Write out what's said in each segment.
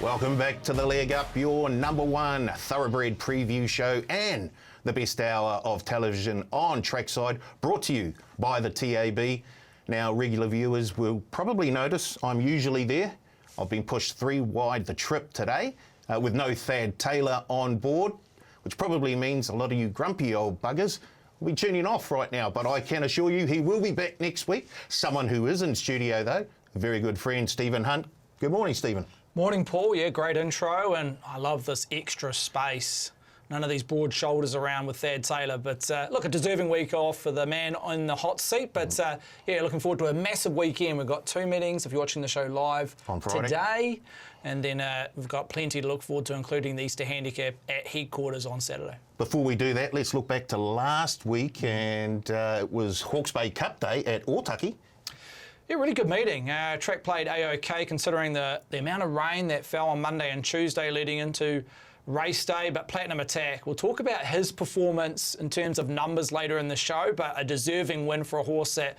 Welcome back to the Leg Up, your number one thoroughbred preview show and the best hour of television on trackside, brought to you by the TAB. Now, regular viewers will probably notice I'm usually there. I've been pushed 3 wide the trip today with no Thad Taylor on board, which probably means a lot of you grumpy old buggers will be tuning off right now. But I can assure you he will be back next week. Someone who is in studio, though, a very good friend, Stephen Hunt. Good morning, Stephen. Morning, Paul. Yeah, great intro, and I love this extra space. None of these broad shoulders around with Thad Taylor, but look, a deserving week off for the man in the hot seat. But yeah, looking forward to a massive weekend. We've got 2 meetings if you're watching the show live on Friday today, and then we've got plenty to look forward to, including the Easter Handicap at headquarters on Saturday. Before we do that, let's look back to last week, and it was Hawke's Bay Cup Day at Otaki. Yeah, really good meeting. Track played A-OK considering the amount of rain that fell on Monday and Tuesday leading into race day, but Platinum Attack, we'll talk about his performance in terms of numbers later in the show, but a deserving win for a horse that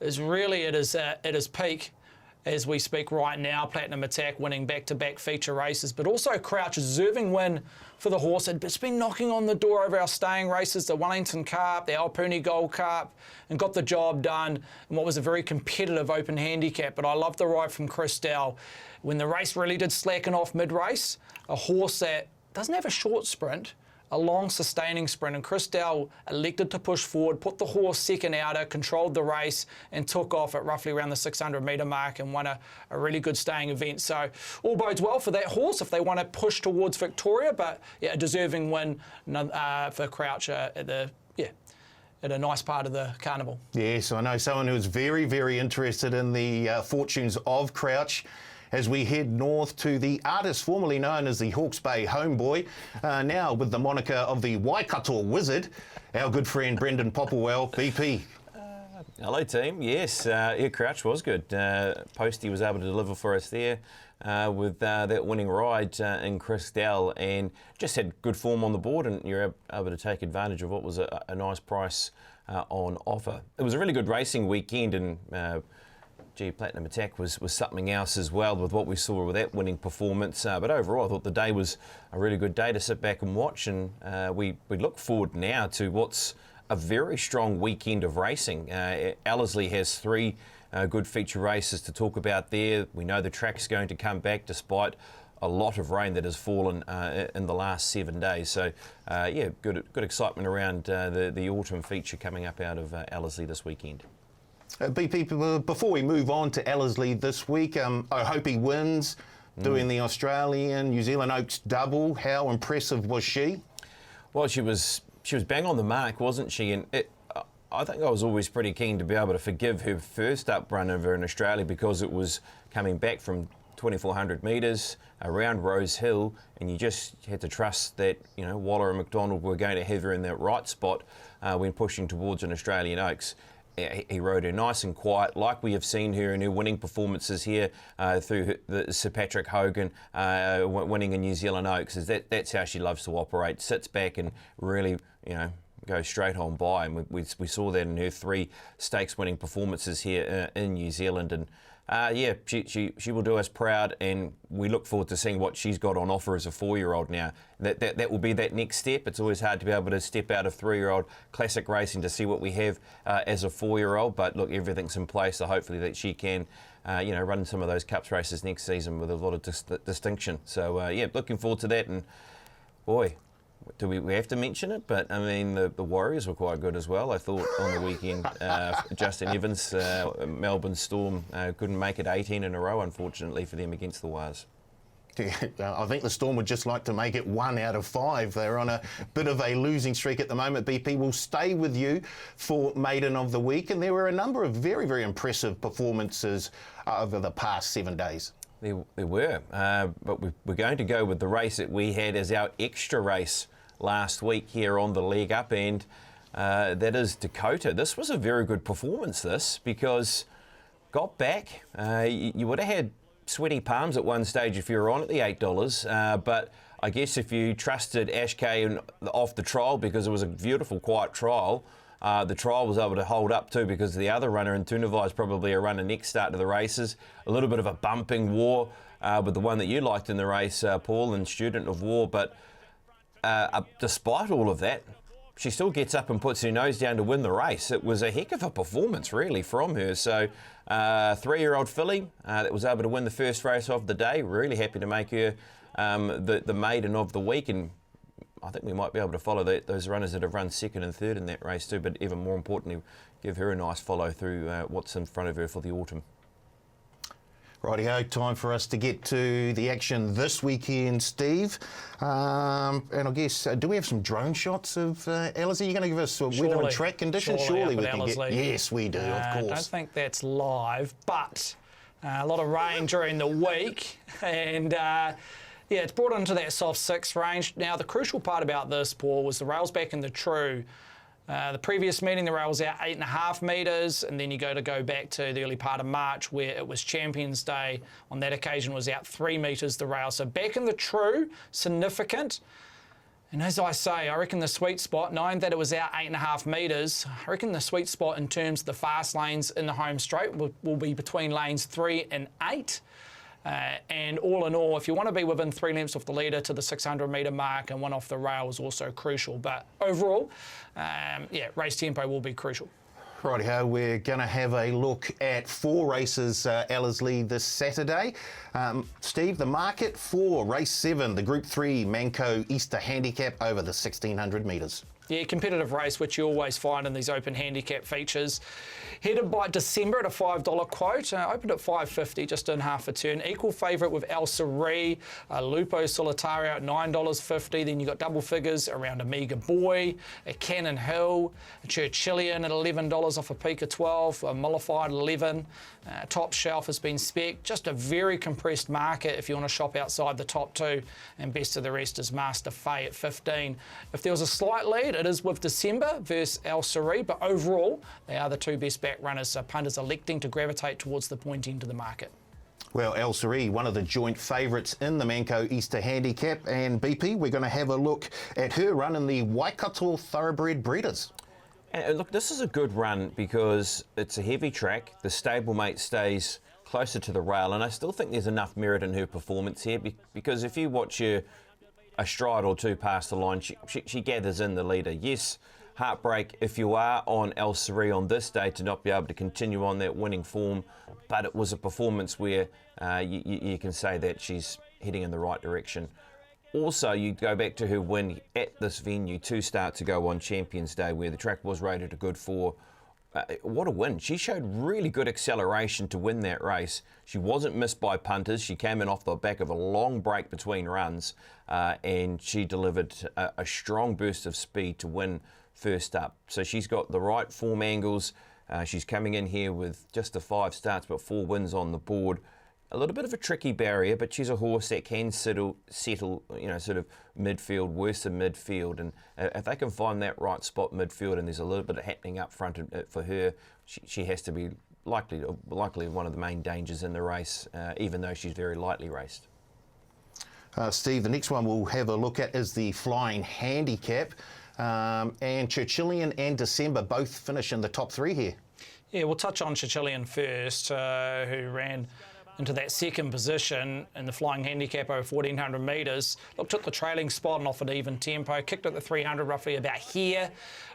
is really at his peak as we speak right now. Platinum Attack winning back-to-back feature races, but also Crouch, a deserving win for the horse. It's been knocking on the door of our staying races, the Wellington Cup, the Alpuni Gold Cup, and got the job done in what was a very competitive open handicap. But I love the ride from Chris Dell. When the race really did slacken off mid-race, a horse that doesn't have a short sprint, a long sustaining sprint, and Chris Dell elected to push forward, put the horse second outer, controlled the race and took off at roughly around the 600 metre mark and won a really good staying event. So all bodes well for that horse if they want to push towards Victoria, but yeah, a deserving win for Crouch at a nice part of the carnival. Yes, I know someone who's very, very interested in the fortunes of Crouch as we head north to the artist formerly known as the Hawke's Bay Homeboy, now with the moniker of the Waikato Wizard, our good friend Brendan Popplewell, BP. Hello team, yes, Crouch was good. Posty was able to deliver for us there with that winning ride in Chris Dell, and just had good form on the board, and you're able to take advantage of what was a nice price on offer. It was a really good racing weekend, and Platinum Attack was something else as well with what we saw with that winning performance. But overall, I thought the day was a really good day to sit back and watch, and we look forward now to what's a very strong weekend of racing. Ellerslie has 3 good feature races to talk about there. We know the track's going to come back despite a lot of rain that has fallen in the last 7 days. So, yeah, good excitement around the autumn feature coming up out of Ellerslie this weekend. BP, before we move on to Ellerslie this week, I hope he wins, doing the Australian New Zealand Oaks double. How impressive was she? Well, she was bang on the mark, wasn't she? And I think I was always pretty keen to be able to forgive her first up run over in Australia because it was coming back from 2,400 metres around Rose Hill, and you just had to trust that Waller and McDonald were going to have her in that right spot when pushing towards an Australian Oaks. He rode her nice and quiet, like we have seen her in her winning performances here through Sir Patrick Hogan winning in New Zealand Oaks. That's how she loves to operate. Sits back and really, goes straight on by. And we saw that in her 3 stakes winning performances here in New Zealand. And yeah, she will do us proud, and we look forward to seeing what she's got on offer as a 4-year-old now. That will be that next step. It's always hard to be able to step out of 3-year-old classic racing to see what we have as a 4-year-old. But look, everything's in place, so hopefully that she can, run some of those Cups races next season with a lot of distinction. So yeah, looking forward to that. And boy, do we have to mention it? But I mean, the Warriors were quite good as well, I thought, on the weekend. Justin Evans, Melbourne Storm, couldn't make it 18 in a row, unfortunately, for them against the Wars. I think the Storm would just like to make it 1 out of 5. They're on a bit of a losing streak at the moment. BP will stay with you for Maiden of the Week, and there were a number of very, very impressive performances over the past 7 days. There were, but we're going to go with the race that we had as our extra race last week here on the Leg Up, and that is Dakota. This was a very good performance, because got back. You would have had sweaty palms at one stage if you were on at the $8, but I guess if you trusted Ash K off the trial, because it was a beautiful, quiet trial, the trial was able to hold up too, because the other runner in Tunavai is probably a runner next start to the races. A little bit of a bumping war with the one that you liked in the race, Paul, and Student of War. But despite all of that, she still gets up and puts her nose down to win the race. It was a heck of a performance, really, from her. So, 3-year-old filly that was able to win the first race of the day. Really happy to make her the maiden of the week. And I think we might be able to follow those runners that have run second and third in that race too. But even more importantly, give her a nice follow through what's in front of her for the autumn. Rightio, time for us to get to the action this weekend, Steve. And I guess, do we have some drone shots of Ellerslie? You're going to give us weather and track conditions? Surely we can get. Yes, we do, of course. I don't think that's live, but a lot of rain during the week. And yeah, it's brought into that soft 6 range. Now, the crucial part about this, Paul, was the rail's back in the true. The previous meeting, the rail was out 8.5 metres, and then you go back to the early part of March where it was Champions Day. On that occasion, was out 3 metres, the rail. So back in the true, significant. And as I say, I reckon the sweet spot, knowing that it was out 8.5 metres, I reckon the sweet spot in terms of the fast lanes in the home straight will be between lanes 3 and 8. And all in all, if you want to be within 3 lengths off the leader to the 600-metre mark and 1 off the rail is also crucial. But overall, yeah, race tempo will be crucial. Righty-ho, we're going to have a look at 4 races, Ellerslie, this Saturday. Steve, the market for race 7, the Group 3 Manco Easter Handicap over the 1,600 metres. Yeah, competitive race, which you always find in these open handicap features. Headed by December at a $5 quote. Opened at $5.50, just in half a turn. Equal favourite with Ellerslie, Lupo Solitario at $9.50. Then you've got double figures around Amiga Boy, a Cannon Hill, a Churchillian at $11 off a peak of 12, a Mollified 11. Top Shelf has been spec. Just a very compressed market if you want to shop outside the top 2. And best of the rest is Master Fay at 15. If there was a slight lead, it is with December versus Ellerslie, but overall, they are the 2 best back runners, so punters electing to gravitate towards the point end of the market. Well, Ellerslie, one of the joint favourites in the Manco Easter Handicap, and BP, we're going to have a look at her run in the Waikato Thoroughbred Breeders. And look, this is a good run because it's a heavy track. The stablemate stays closer to the rail, and I still think there's enough merit in her performance here because if you watch her a stride or 2 past the line, she gathers in the leader. Yes, heartbreak if you are on Ellerslie on this day to not be able to continue on that winning form, but it was a performance where you can say that she's heading in the right direction. Also, you go back to her win at this venue 2 starts ago on Champions Day where the track was rated a good 4. What a win. She showed really good acceleration to win that race. She wasn't missed by punters. She came in off the back of a long break between runs and she delivered a strong burst of speed to win first up. So she's got the right form angles. She's coming in here with just the 5 starts but 4 wins on the board. A little bit of a tricky barrier, but she's a horse that can settle, you know, sort of midfield, worse than midfield. And if they can find that right spot midfield and there's a little bit of happening up front for her, she has to be likely one of the main dangers in the race, even though she's very lightly raced. Steve, the next one we'll have a look at is the Flying Handicap. And Churchillian and December both finish in the top 3 here. Yeah, we'll touch on Churchillian first, who ran into that second position in the Flying Handicap over 1,400 metres. Look, took the trailing spot and off an even tempo, kicked at the 300 roughly about here,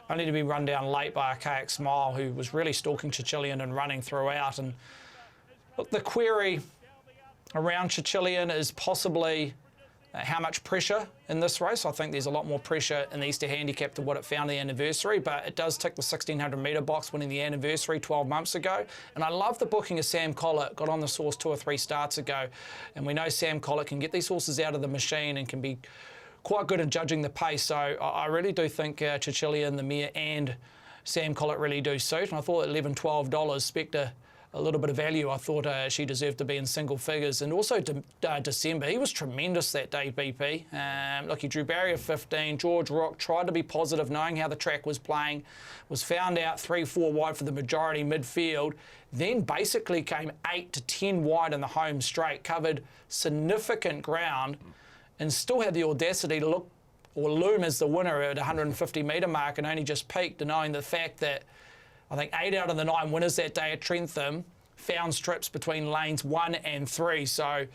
only to be run down late by Archaic Smile, who was really stalking Churchillian and running throughout. And look, the query around Churchillian is possibly how much pressure in this race. I think there's a lot more pressure in the Easter Handicap than what it found the anniversary, but it does tick the 1,600 metre box, winning the anniversary 12 months ago. And I love the booking of Sam Collett, got on this horse 2 or 3 starts ago. And we know Sam Collett can get these horses out of the machine and can be quite good at judging the pace. So I really do think Churchillian, the mare, and Sam Collett really do suit. And I thought at $11, $12, Spectre, a little bit of value. I thought she deserved to be in single figures. And also December, he was tremendous that day, BP. Look, he drew barrier 15. George Rock tried to be positive, knowing how the track was playing, was found out 3-4 wide for the majority midfield, then basically came 8 to 10 wide in the home straight, covered significant ground, and still had the audacity to look or loom as the winner at 150 metre mark, and only just peaked, denying the fact that I think 8 out of the 9 winners that day at Trentham found strips between lanes 1 and 3. So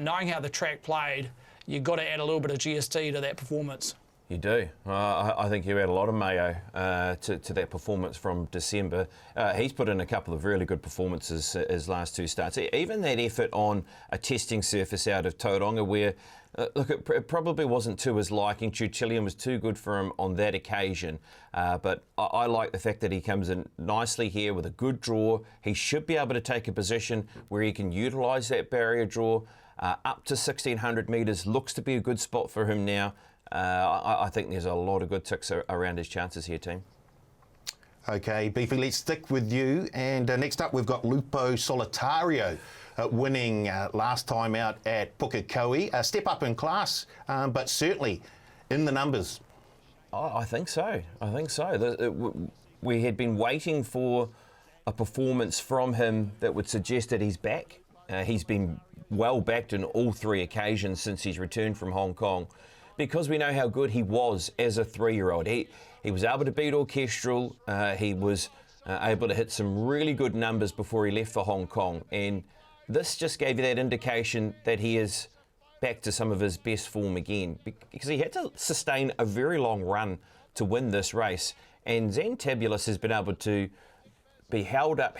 knowing how the track played, you've got to add a little bit of GST to that performance. You do. I think you add a lot of mayo to that performance from December. He's put in a couple of really good performances his last 2 starts. Even that effort on a testing surface out of Tauranga where, look, it probably wasn't to his liking. Tuchilian was too good for him on that occasion. But I like the fact that he comes in nicely here with a good draw. He should be able to take a position where he can utilise that barrier draw. Up to 1,600 metres looks to be a good spot for him now. I think there's a lot of good ticks around his chances here, team. Okay, Beefy, let's stick with you. And next up, we've got Lupo Solitario winning last time out at Pukekohe. A step up in class, but certainly in the numbers. I think so. I think so. We had been waiting for a performance from him that would suggest that he's back. He's been well backed in all 3 occasions since he's returned from Hong Kong, because we know how good he was as a 3-year-old. He was able to beat Orchestral. He was able to hit some really good numbers before he left for Hong Kong. And this just gave you that indication that he is back to some of his best form again, because he had to sustain a very long run to win this race. And Xantabulous has been able to be held up,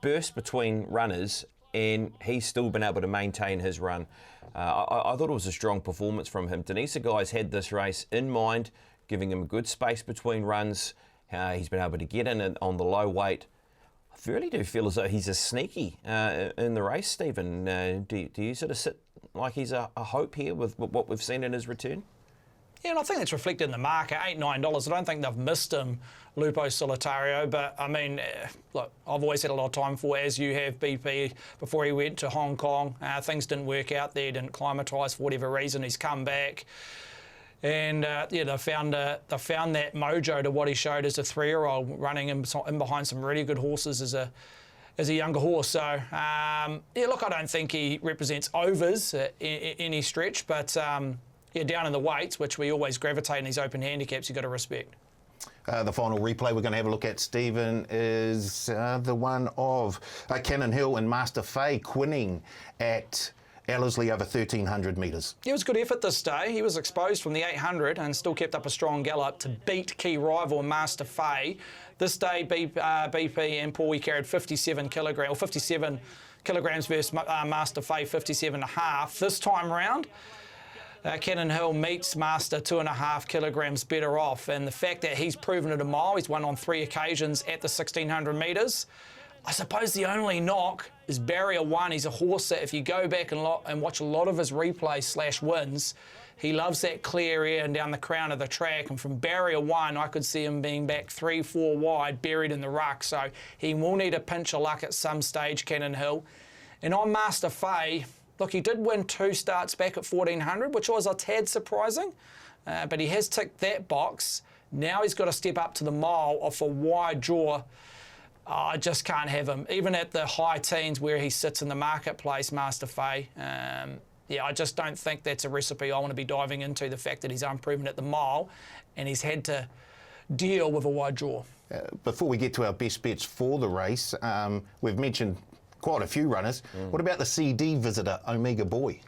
burst between runners, and he's still been able to maintain his run. I thought it was a strong performance from him. Denisa Guy's had this race in mind, giving him good space between runs. He's been able to get in on the low weight. I really do feel as though he's a sneaky in the race, Stephen. Do you sort of sit like he's a hope here with what we've seen in his return? Yeah, and I think it's reflected in the market, $8, $9. I don't think they've missed him, Lupo Solitario. But, I mean, look, I've always had a lot of time for, as you have, BP, before he went to Hong Kong. Things didn't work out there, didn't climatise for whatever reason. He's come back. And, yeah, they found that mojo to what he showed as a 3-year-old, running in behind some really good horses as a younger horse. So, yeah, look, I don't think he represents overs in any stretch, but... yeah, down in the weights, which we always gravitate in these open handicaps, you've got to respect. The final replay we're going to have a look at, Stephen, is the one of Cannon Hill and Master Fay winning at Ellerslie over 1,300 metres. It was a good effort this day. He was exposed from the 800 and still kept up a strong gallop to beat key rival Master Fay. This day, BP and Paul, we carried 57 kilograms versus Master Fay 57.5. This time round, Cannon Hill meets Master 2.5 kilograms better off, and the fact that he's proven it a mile, he's won on 3 occasions at the 1,600 metres. I suppose the only knock is barrier 1. He's a horse that if you go back and watch a lot of his replays / wins, he loves that clear air and down the crown of the track, and from barrier 1 I could see him being back 3-4 wide, buried in the ruck, so he will need a pinch of luck at some stage, Cannon Hill. And on Master Fay, look, he did win 2 starts back at 1,400, which was a tad surprising, but he has ticked that box. Now he's got to step up to the mile off a wide draw. I just can't have him. Even at the high teens where he sits in the marketplace, Master Fay, yeah, I just don't think that's a recipe I want to be diving into, the fact that he's unproven at the mile and he's had to deal with a wide draw. Before we get to our best bets for the race, we've mentioned quite a few runners. What about the CD visitor, Omega Boy?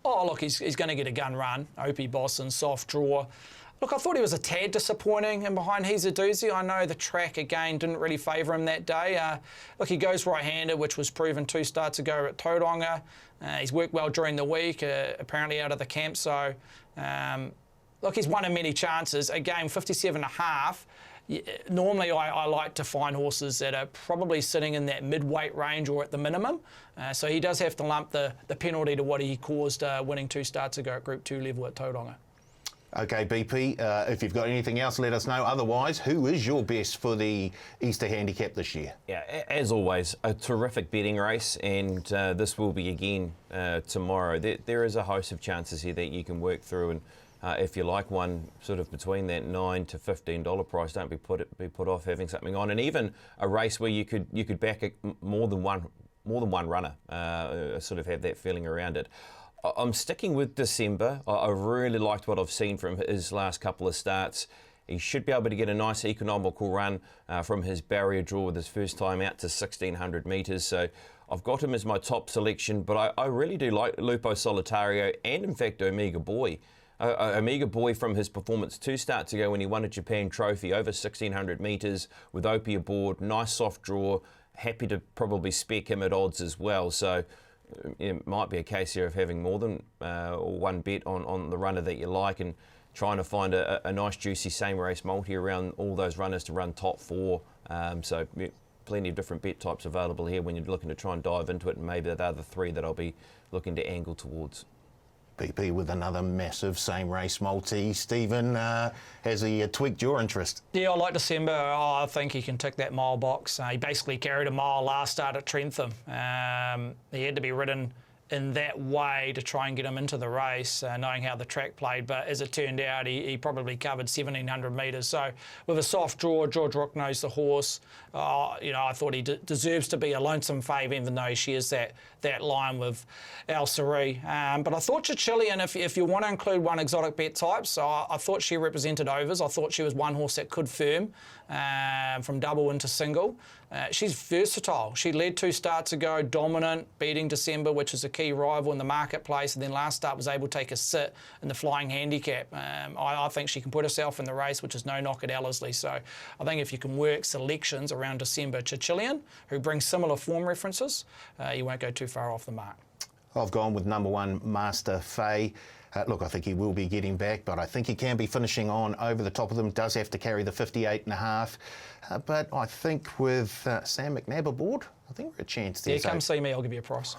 Oh, look, he's going to get a gun run. Opie Boston, soft draw. Look, I thought he was a tad disappointing in behind He's a Doozy. I know the track, again, didn't really favour him that day. Look, he goes right-handed, which was proven 2 starts ago at Tauranga. He's worked well during the week, apparently out of the camp. So, look, he's won in many chances. Again, 57.5. Normally, I like to find horses that are probably sitting in that mid-weight range or at the minimum. So he does have to lump the penalty to what he caused winning 2 starts ago at Group 2 level at Tauranga. Okay, BP, if you've got anything else, let us know. Otherwise, who is your best for the Easter Handicap this year? Yeah, as always, a terrific betting race, and this will be again tomorrow. There is a host of chances here that you can work through, and if you like one sort of between that $9 to $15 price, don't be put off having something on. And even a race where you could back more than one runner, sort of have that feeling around it. I'm sticking with December. I really liked what I've seen from his last couple of starts. He should be able to get a nice economical run from his barrier draw with his first time out to 1,600 metres. So I've got him as my top selection, but I really do like Lupo Solitario and, in fact, Omega Boy. Omega Boy, from his performance 2 starts ago when he won a Japan Trophy over 1,600 metres with Opie aboard, nice soft draw, happy to probably spec him at odds as well. So it might be a case here of having more than one bet on the runner that you like and trying to find a nice juicy same race multi around all those runners to run top 4. So plenty of different bet types available here when you're looking to try and dive into it, and maybe they're the 3 that I'll be looking to angle towards. BP with another massive same race multi. Stephen, has he tweaked your interest? Yeah, I like December. I think he can tick that mile box. He basically carried a mile last start at Trentham. He had to be ridden in that way to try and get him into the race, knowing how the track played. But as it turned out, he probably covered 1,700 metres. So with a soft draw, George Rook knows the horse. I thought he deserves to be a lonesome fave, even though he shares that line with Ellerslie. But I thought Chichilian, if you want to include one exotic bet type, so I thought she represented overs. I thought she was one horse that could firm from double into single. She's versatile. She led 2 starts ago, dominant, beating December, which is a key rival in the marketplace, and then last start was able to take a sit in the flying handicap. I think she can put herself in the race, which is no knock at Ellerslie. So I think if you can work selections around December, Chichilian, who brings similar form references, you won't go too far off the mark. I've gone with number 1, Master Fay. Look, I think he will be getting back, but I think he can be finishing on over the top of them. Does have to carry the 58.5. But I think with Sam McNabb aboard, I think we're a chance there. Yeah, come see me, I'll give you a price.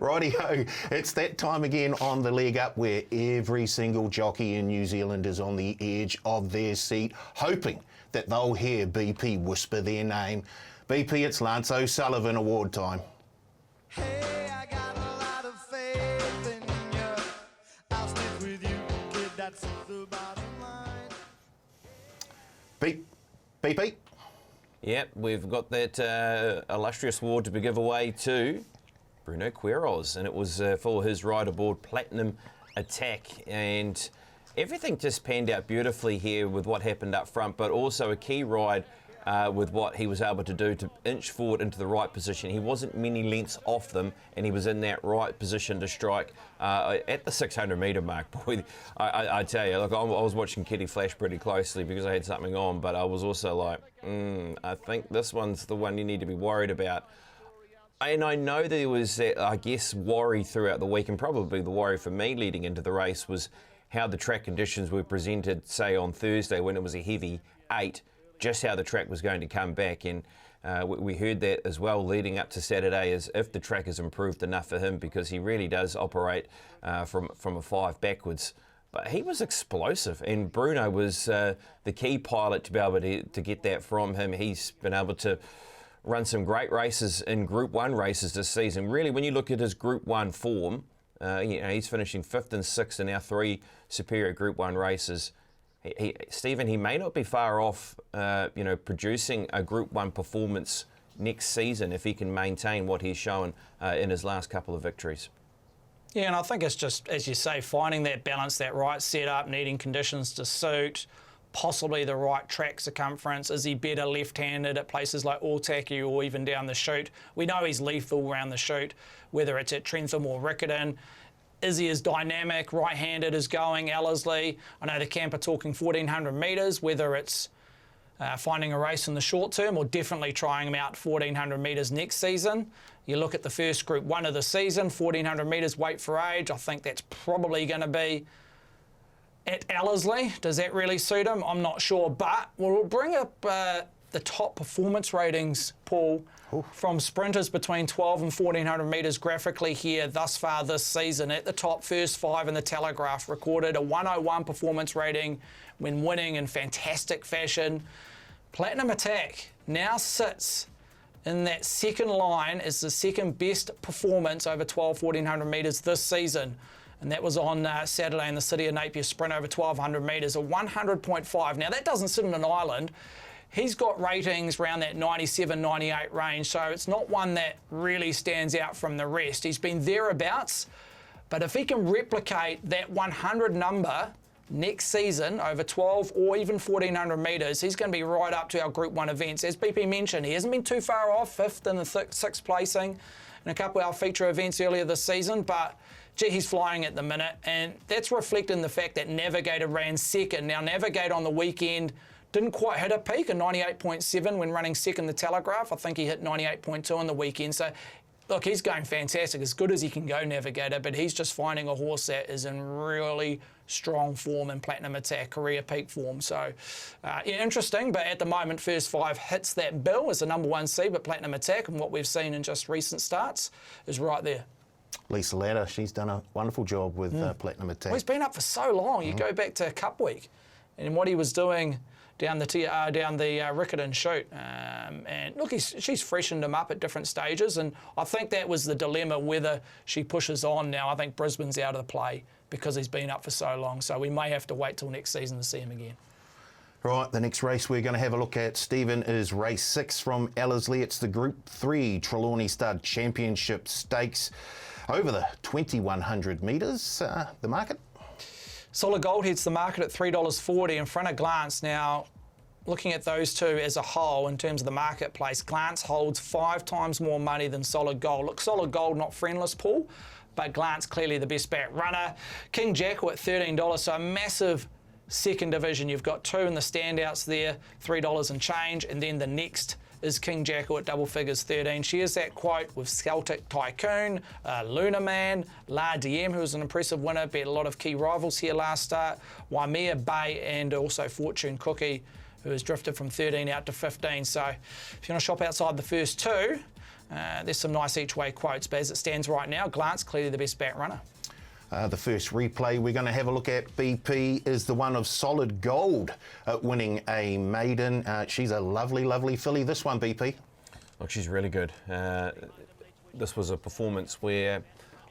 Righty-ho, it's that time again on the leg up where every single jockey in New Zealand is on the edge of their seat, hoping that they'll hear BP whisper their name. BP, it's Lance O'Sullivan award time. Hey, I got a lot of faith in you. I'll stick with you, kid, that's the bottom line. BP. Yep, we've got that illustrious award to be give away to Bruno Quiroz, and it was for his ride aboard Platinum Attack, and everything just panned out beautifully here with what happened up front, but also a key ride with what he was able to do to inch forward into the right position. He wasn't many lengths off them, and he was in that right position to strike at the 600 metre mark. Boy, I tell you, look, I was watching Kitty Flash pretty closely because I had something on, but I was also like, I think this one's the one you need to be worried about. And I know there was, I guess, worry throughout the week, and probably the worry for me leading into the race was how the track conditions were presented, say, on Thursday when it was a heavy 8, just how the track was going to come back. And we heard that as well leading up to Saturday, as if the track has improved enough for him, because he really does operate from a 5 backwards. But he was explosive, and Bruno was the key pilot to be able to get that from him. He's been able to run some great races in Group 1 races this season. Really, when you look at his Group 1 form, he's finishing 5th and 6th in our 3 superior Group 1 races. Stephen, he may not be far off, producing a Group 1 performance next season if he can maintain what he's shown in his last couple of victories. Yeah, and I think it's just, as you say, finding that balance, that right setup, needing conditions to suit, possibly the right track circumference. Is he better left-handed at places like Autaki or even down the chute? We know he's lethal around the chute, whether it's at Trentham or Riccarton. Is he as dynamic, right-handed as going Ellerslie? I know the camp are talking 1,400 metres, whether it's finding a race in the short term or definitely trying him out 1,400 metres next season. You look at the first Group 1 of the season, 1,400 metres weight for age. I think that's probably going to be at Ellerslie. Does that really suit him? I'm not sure, but we'll bring up the top performance ratings, Paul, from sprinters between 12 and 1,400 metres graphically here thus far this season. At the top, first 5 in the Telegraph recorded a 101 performance rating when winning in fantastic fashion. Platinum Attack now sits in that second line as the second best performance over 12, 1,400 metres this season. And that was on Saturday in the City of Napier sprint over 1,200 metres, a 100.5. Now, that doesn't sit in an island. He's got ratings around that 97, 98 range, so it's not one that really stands out from the rest. He's been thereabouts, but if he can replicate that 100 number next season, over 12 or even 1,400 metres, he's going to be right up to our Group 1 events. As BP mentioned, he hasn't been too far off, 5th in the 6th placing in a couple of our feature events earlier this season, but gee, he's flying at the minute, and that's reflected in the fact that Navigator ran second. Now, Navigator on the weekend didn't quite hit a peak, a 98.7 when running second the Telegraph. I think he hit 98.2 on the weekend. So, look, he's going fantastic, as good as he can go, Navigator, but he's just finding a horse that is in really strong form in Platinum Attack, career peak form. So, yeah, interesting, but at the moment, First 5 hits that bill as the number 1 seed, but Platinum Attack, and what we've seen in just recent starts, is right there. Lisa Latta, she's done a wonderful job with Platinum Attack. Well, he's been up for so long. You go back to Cup Week and what he was doing down the Riccarton chute. And look, she's freshened him up at different stages, and I think that was the dilemma whether she pushes on now. I think Brisbane's out of the play because he's been up for so long, so we may have to wait till next season to see him again. Right, the next race we're going to have a look at, Stephen, is race 6 from Ellerslie. It's the Group 3 Trelawney Stud Championship Stakes over the 2,100 metres. The market? Solid Gold hits the market at $3.40 in front of Glance. Now, looking at those two as a whole in terms of the marketplace, Glance holds 5 times more money than Solid Gold. Look, Solid Gold not friendless, Paul, but Glance clearly the best back runner. King Jackal at $13, so a massive second division. You've got 2 in the standouts there, $3 and change, and then the next is King Jackal at double figures, 13. She has that quote with Celtic Tycoon, Lunar Man, La DM, who was an impressive winner, beat a lot of key rivals here last start, Waimea Bay, and also Fortune Cookie, who has drifted from 13 out to 15. So if you want to shop outside the first 2, there's some nice each way quotes, but as it stands right now, Glance clearly the best back runner. The first replay we're going to have a look at, BP, is the one of Solid Gold winning a maiden. She's a lovely, lovely filly, this one, BP. Look, she's really good. This was a performance where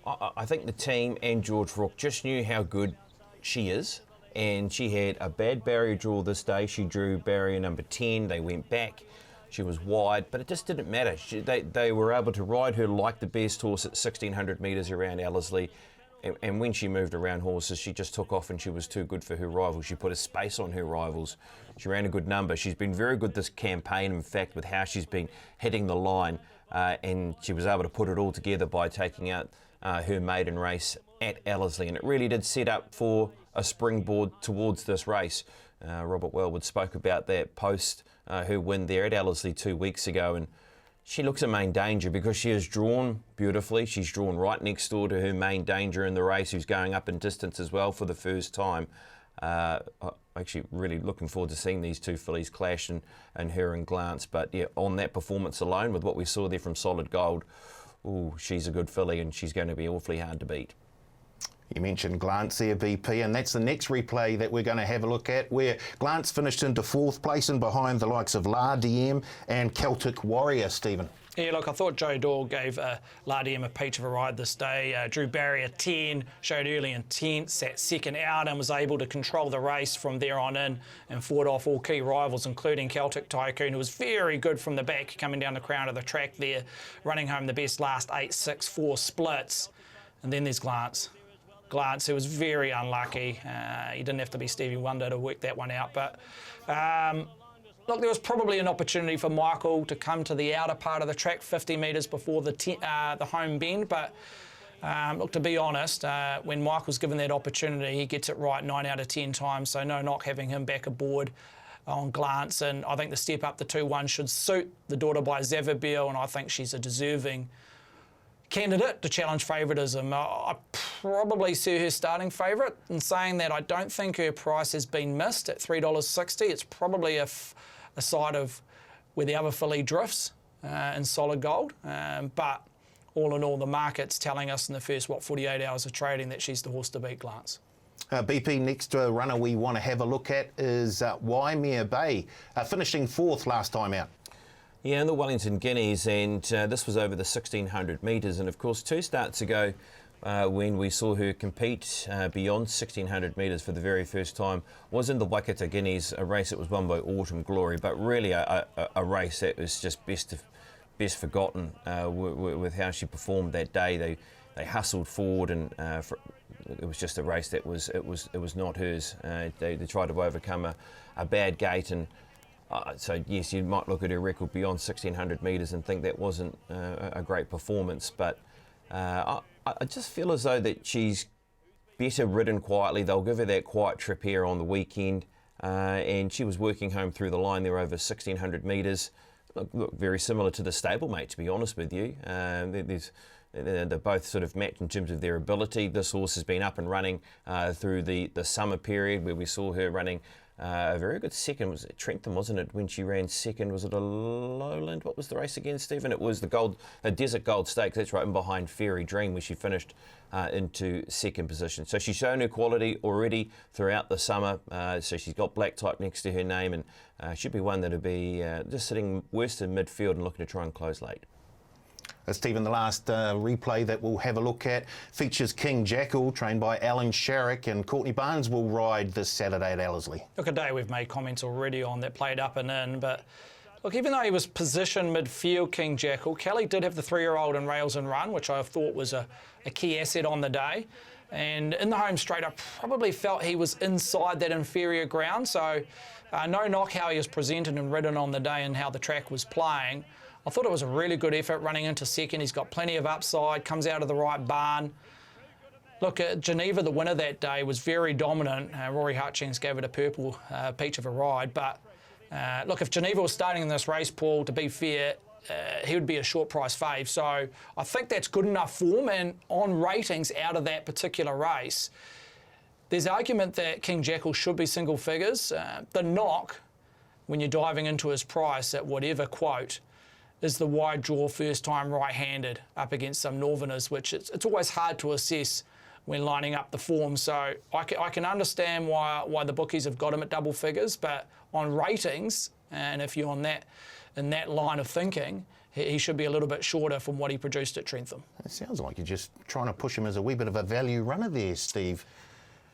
I think the team and George Rook just knew how good she is, and she had a bad barrier draw this day. She drew barrier number 10. They went back. She was wide, but it just didn't matter. They were able to ride her like the best horse at 1,600 metres around Ellerslie. And when she moved around horses, she just took off and she was too good for her rivals. She put a space on her rivals. She ran a good number. She's been very good this campaign, in fact, with how she's been hitting the line. And she was able to put it all together by taking out her maiden race at Ellerslie. And it really did set up for a springboard towards this race. Robert Wellwood spoke about that post her win there at Ellerslie 2 weeks ago. And she looks a main danger because she is drawn beautifully. She's drawn right next door to her main danger in the race, who's going up in distance as well for the first time. Actually, really looking forward to seeing these two fillies clash and her and Glance. But yeah, on that performance alone, with what we saw there from Solid Gold, ooh, she's a good filly and she's going to be awfully hard to beat. You mentioned Glance there, BP, and that's the next replay that we're going to have a look at, where Glance finished into 4th place and behind the likes of La DM and Celtic Warrior, Stephen. Yeah, look, I thought Joe Dahl gave La DM a peach of a ride this day. Drew barrier 10, showed early intent, sat second out and was able to control the race from there on in and fought off all key rivals, including Celtic Tycoon, who was very good from the back, coming down the crown of the track there, running home the best last 8-6-4 splits. And then there's Glance, who was very unlucky. He didn't have to be Stevie Wonder to work that one out. But look, there was probably an opportunity for Michael to come to the outer part of the track, 50 metres before the home bend. But look, to be honest, when Michael's given that opportunity, he gets it right 9 out of 10 times. So no knock having him back aboard on Glance. And I think the step up to 2-1 should suit the daughter by Zavabeel, and I think she's a deserving candidate to challenge favouritism. I probably see her starting favourite, in saying that I don't think her price has been missed at $3.60. It's probably a side of where the other filly drifts in Solid Gold. But all in all, the market's telling us in the first, 48 hours of trading that she's the horse to beat, Glance. BP, next runner we want to have a look at is Waimea Bay, finishing 4th last time out. Yeah, in the Wellington Guineas, and this was over the 1,600 metres. And of course, 2 starts ago, when we saw her compete beyond 1,600 metres for the very first time, was in the Waikato Guineas, a race that was won by Autumn Glory, but really a race that was just best forgotten with how she performed that day. They hustled forward and it was just a race that was not hers. They tried to overcome a bad gate, and so yes, you might look at her record beyond 1600 metres and think that wasn't a great performance, but I just feel as though that she's better ridden quietly. They'll give her that quiet trip here on the weekend, and she was working home through the line there over 1600 metres. Look, very similar to the stablemate, to be honest with you. They're both sort of matched in terms of their ability. This horse has been up and running through the summer period, where we saw her running a very good second. Was it Trentham, wasn't it, when she ran second? Was it a Lowland? What was the race again, Stephen? It was the Desert Gold Stakes, that's right, and behind Fairy Dream, where she finished into second position. So she's shown her quality already throughout the summer. So she's got black type next to her name, and should be one that'll be just sitting worst in midfield and looking to try and close late. Stephen, the last replay that we'll have a look at features King Jackal, trained by Alan Sharrock, and Courtney Barnes will ride this Saturday at Ellerslie. Look, a day we've made comments already on that played up and in, but look, even though he was positioned midfield, King Jackal, Kelly did have the 3-year-old in Rails and Run, which I thought was a key asset on the day. And in the home straight, I probably felt he was inside that inferior ground, so no knock how he was presented and ridden on the day and how the track was playing. I thought it was a really good effort running into second. He's got plenty of upside, comes out of the right barn. Look, Geneva, the winner that day, was very dominant. Rory Hutchings gave it a purple peach of a ride. But look, if Geneva was starting in this race, Paul, to be fair, he would be a short price fave. So I think that's good enough form. And on ratings out of that particular race, there's argument that King Jackal should be single figures. The knock, when you're diving into his price at whatever quote, is the wide draw first time right-handed up against some Northerners, which it's always hard to assess when lining up the form. So I can understand why the bookies have got him at double figures, but on ratings, and if you're in that line of thinking, he should be a little bit shorter from what he produced at Trentham. It sounds like you're just trying to push him as a wee bit of a value runner there, Steve.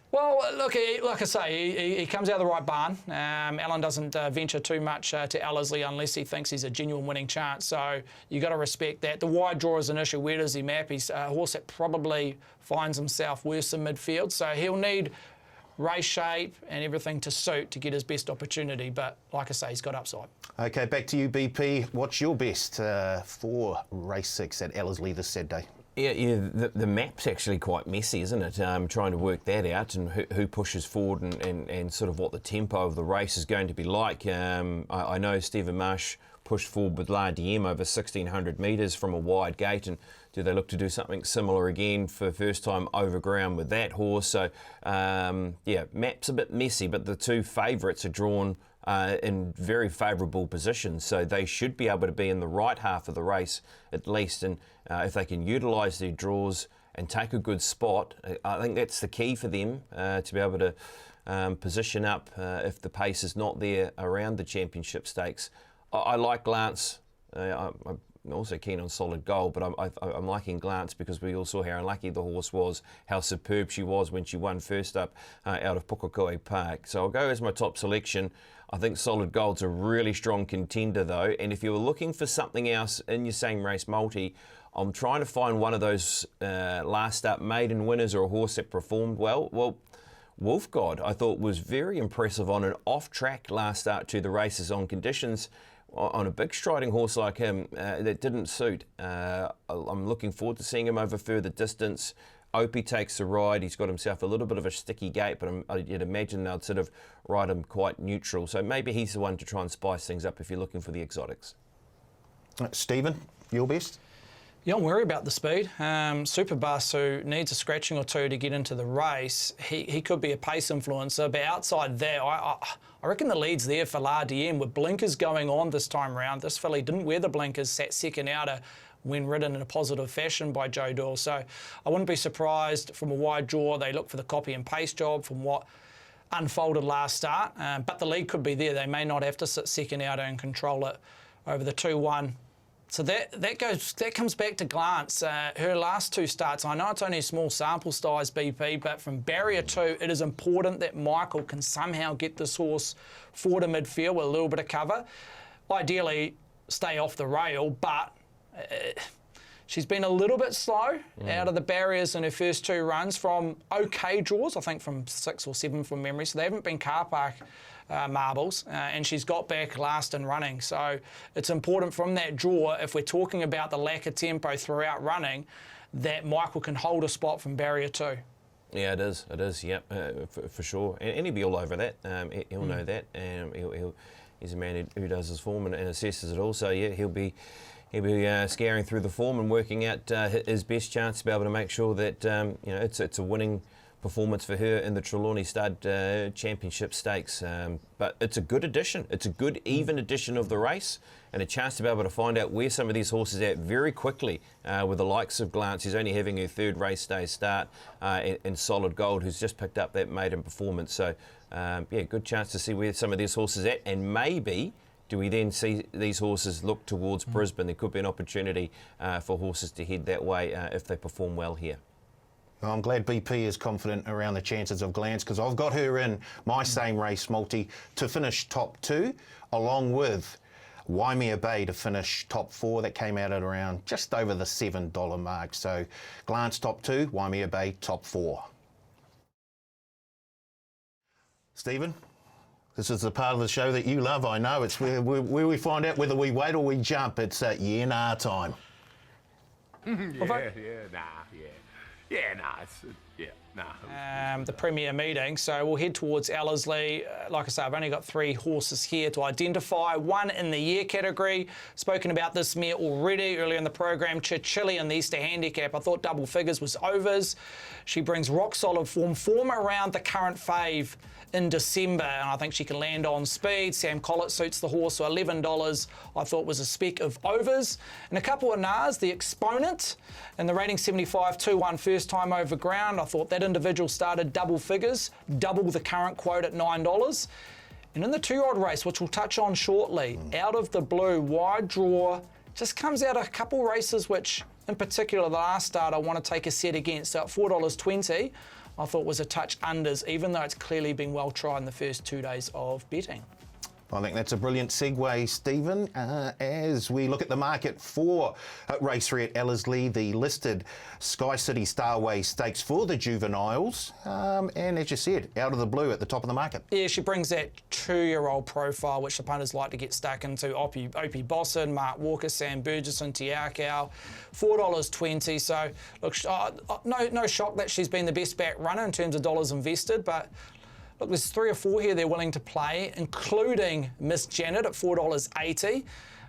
Well, look, like I say, he comes out of the right barn. Alan doesn't venture too much to Ellerslie unless he thinks he's a genuine winning chance. So you've got to respect that. The wide draw is an issue. Where does he map? He's a horse that probably finds himself worse in midfield. So he'll need race shape and everything to suit to get his best opportunity. But like I say, he's got upside. OK, back to you, BP. What's your best for race 6 at Ellerslie this Saturday? Yeah, the map's actually quite messy, isn't it? Trying to work that out and who pushes forward and sort of what the tempo of the race is going to be like. I know Stephen Marsh pushed forward with La DM over 1600 metres from a wide gate, and do they look to do something similar again for first time over ground with that horse? So, yeah, map's a bit messy, but the two favourites are drawn in very favourable positions, so they should be able to be in the right half of the race at least, and if they can utilise their draws and take a good spot, I think that's the key for them to be able to position up if the pace is not there around the championship stakes. I like Glance. I'm also keen on Solid Gold, but I'm liking Glance because we all saw how unlucky the horse was, how superb she was when she won first up out of Popplewell Park. So I'll go as my top selection. I think Solid Gold's a really strong contender though, and if you were looking for something else in your same race multi, I'm trying to find one of those last up maiden winners or a horse that performed well. Well, Wolf God, I thought, was very impressive on an off-track last start to the races on conditions. On a big striding horse like him, that didn't suit. I'm looking forward to seeing him over further distance. Opie takes the ride. He's got himself a little bit of a sticky gait, but I'd imagine they'd sort of ride him quite neutral. So maybe he's the one to try and spice things up if you're looking for the exotics. Stephen, your best? You don't worry about the speed. Super Bus, who needs a scratching or two to get into the race, he could be a pace influencer, but outside there, I reckon the lead's there for La DM with blinkers going on this time round. This filly didn't wear the blinkers, sat second outer when ridden in a positive fashion by Joe Doyle. So I wouldn't be surprised from a wide draw. They look for the copy and paste job from what unfolded last start, but the lead could be there. They may not have to sit second outer and control it over the 2-1. So that comes back to Glance. Her last two starts, I know it's only a small sample size, BP, but from barrier 2, it is important that Michael can somehow get this horse forward to midfield with a little bit of cover. Ideally, stay off the rail, but She's been a little bit slow out of the barriers in her first 2 runs from okay draws, I think from 6 or 7 from memory, so they haven't been car park marbles, and she's got back last in running. So it's important from that draw, if we're talking about the lack of tempo throughout running, that Michael can hold a spot from barrier 2. Yeah, it is, yep, for sure. And he'll be all over that. He'll know that. He's a man who does his form and assesses it all. So, yeah, he'll be scouring through the form and working out his best chance to be able to make sure that it's a winning performance for her in the Trelawney Stud Championship Stakes. But it's a good addition. It's a good even edition of the race, and a chance to be able to find out where some of these horses are at very quickly with the likes of Glance, who's only having her 3rd race day start, and Solid Gold, who's just picked up that maiden performance. So, good chance to see where some of these horses are at, and maybe do we then see these horses look towards Brisbane? There could be an opportunity for horses to head that way if they perform well here. Well, I'm glad BP is confident around the chances of Glance, because I've got her in my same race multi to finish top 2, along with Waimea Bay to finish top 4. That came out at around just over the $7 mark. So Glance top 2, Waimea Bay top 4. Stephen, this is the part of the show that you love, I know. It's where we find out whether we wait or we jump. It's yeah, nah time. The Premier meeting, so we'll head towards Ellerslie. Like I say, I've only got 3 horses here to identify. 1 in the year category. Spoken about this mare already earlier in the program. Chichili in the Easter Handicap. I thought double figures was overs. She brings rock solid form around the current fave in December, and I think she can land on speed. Sam Collett suits the horse, so $11 I thought was a spec of overs. And a couple of nars, the Exponent and the rating 75-2-1 first time over ground. I thought that individual started double figures, double the current quote at $9. And in the 2-year-old race, which we'll touch on shortly, Out of the Blue, wide draw, just comes out a couple races which, in particular the last start, I want to take a set against. So at $4.20, I thought was a touch unders, even though it's clearly been well tried in the first 2 days of betting. I think that's a brilliant segue, Stephen, as we look at the market for race 3 at Ellerslie, the listed Sky City Starway Stakes for the juveniles, and as you said, Out of the Blue at the top of the market. Yeah, she brings that 2-year-old profile, which the punters like to get stuck into. Opie Bosson, Mark Walker, Sam Burgesson, Tiakau, $4.20. So, look, no shock that she's been the best back runner in terms of dollars invested, but look, there's 3 or 4 here they're willing to play, including Miss Janet at $4.80,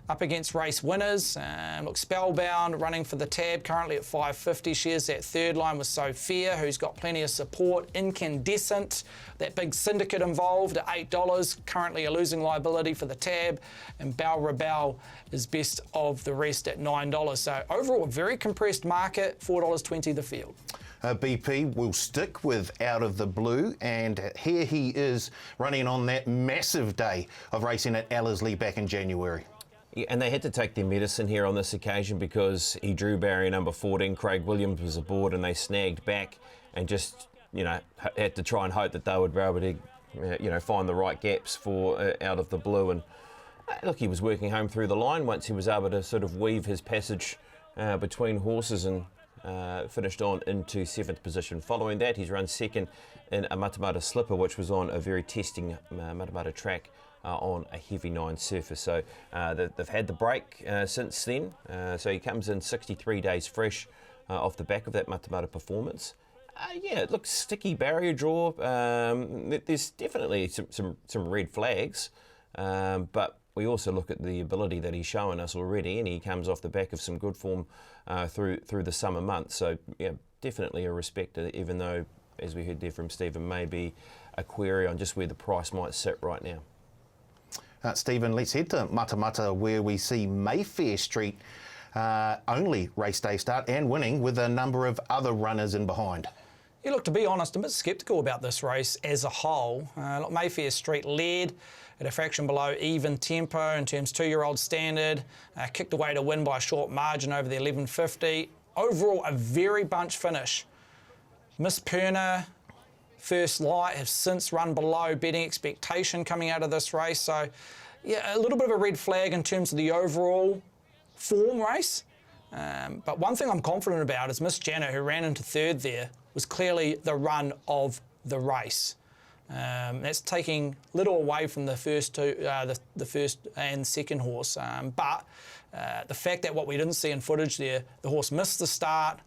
up against race winners. Look, Spellbound running for the tab, currently at $5.50. Shares that 3rd line with Sophia, who's got plenty of support. Incandescent, that big syndicate involved at $8, currently a losing liability for the tab. And Bell Rebel is best of the rest at $9. So overall, a very compressed market, $4.20 the field. BP will stick with Out of the Blue, and here he is running on that massive day of racing at Ellerslie back in January. Yeah, and they had to take their medicine here on this occasion because he drew barrier number 14. Craig Williams was aboard and they snagged back and just, had to try and hope that they would be able to, find the right gaps for Out of the Blue. And look, he was working home through the line once he was able to sort of weave his passage between horses and finished on into 7th position. Following that, he's run 2nd in a Matamata Slipper, which was on a very testing Matamata track on a heavy 9 surface. So they've had the break since then. So he comes in 63 days fresh off the back of that Matamata performance. It looks sticky barrier draw. There's definitely some red flags, but we also look at the ability that he's shown us already, and he comes off the back of some good form through the summer months. So yeah, definitely a respecter, even though, as we heard there from Stephen, maybe a query on just where the price might sit right now. Stephen, let's head to Matamata, where we see Mayfair Street only race day start and winning with a number of other runners in behind. Yeah, look, to be honest, I'm a bit sceptical about this race as a whole. Look, Mayfair Street led at a fraction below even tempo in terms 2-year-old standard, kicked away to win by a short margin over the 11.50. Overall, a very bunch finish. Miss Perner, First Light have since run below betting expectation coming out of this race. So, yeah, a little bit of a red flag in terms of the overall form race. But one thing I'm confident about is Miss Janet, who ran into third there, was clearly the run of the race. That's taking little away from the first two, the first and second horse. But the fact that what we didn't see in footage there, the horse missed the start,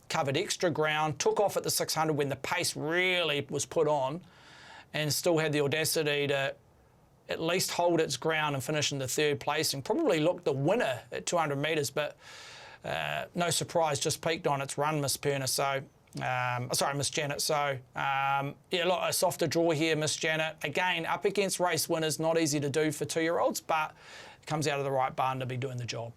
covered extra ground, took off at the 600 when the pace really was put on, and still had the audacity to at least hold its ground and finish in the third place, and probably looked the winner at 200 metres. But no surprise, just peaked on its run, Miss Perner. So, sorry, Miss Janet. So, yeah, look, a softer draw here, Miss Janet. Again, up against race winners, not easy to do for 2-year-olds, but comes out of the right barn to be doing the job.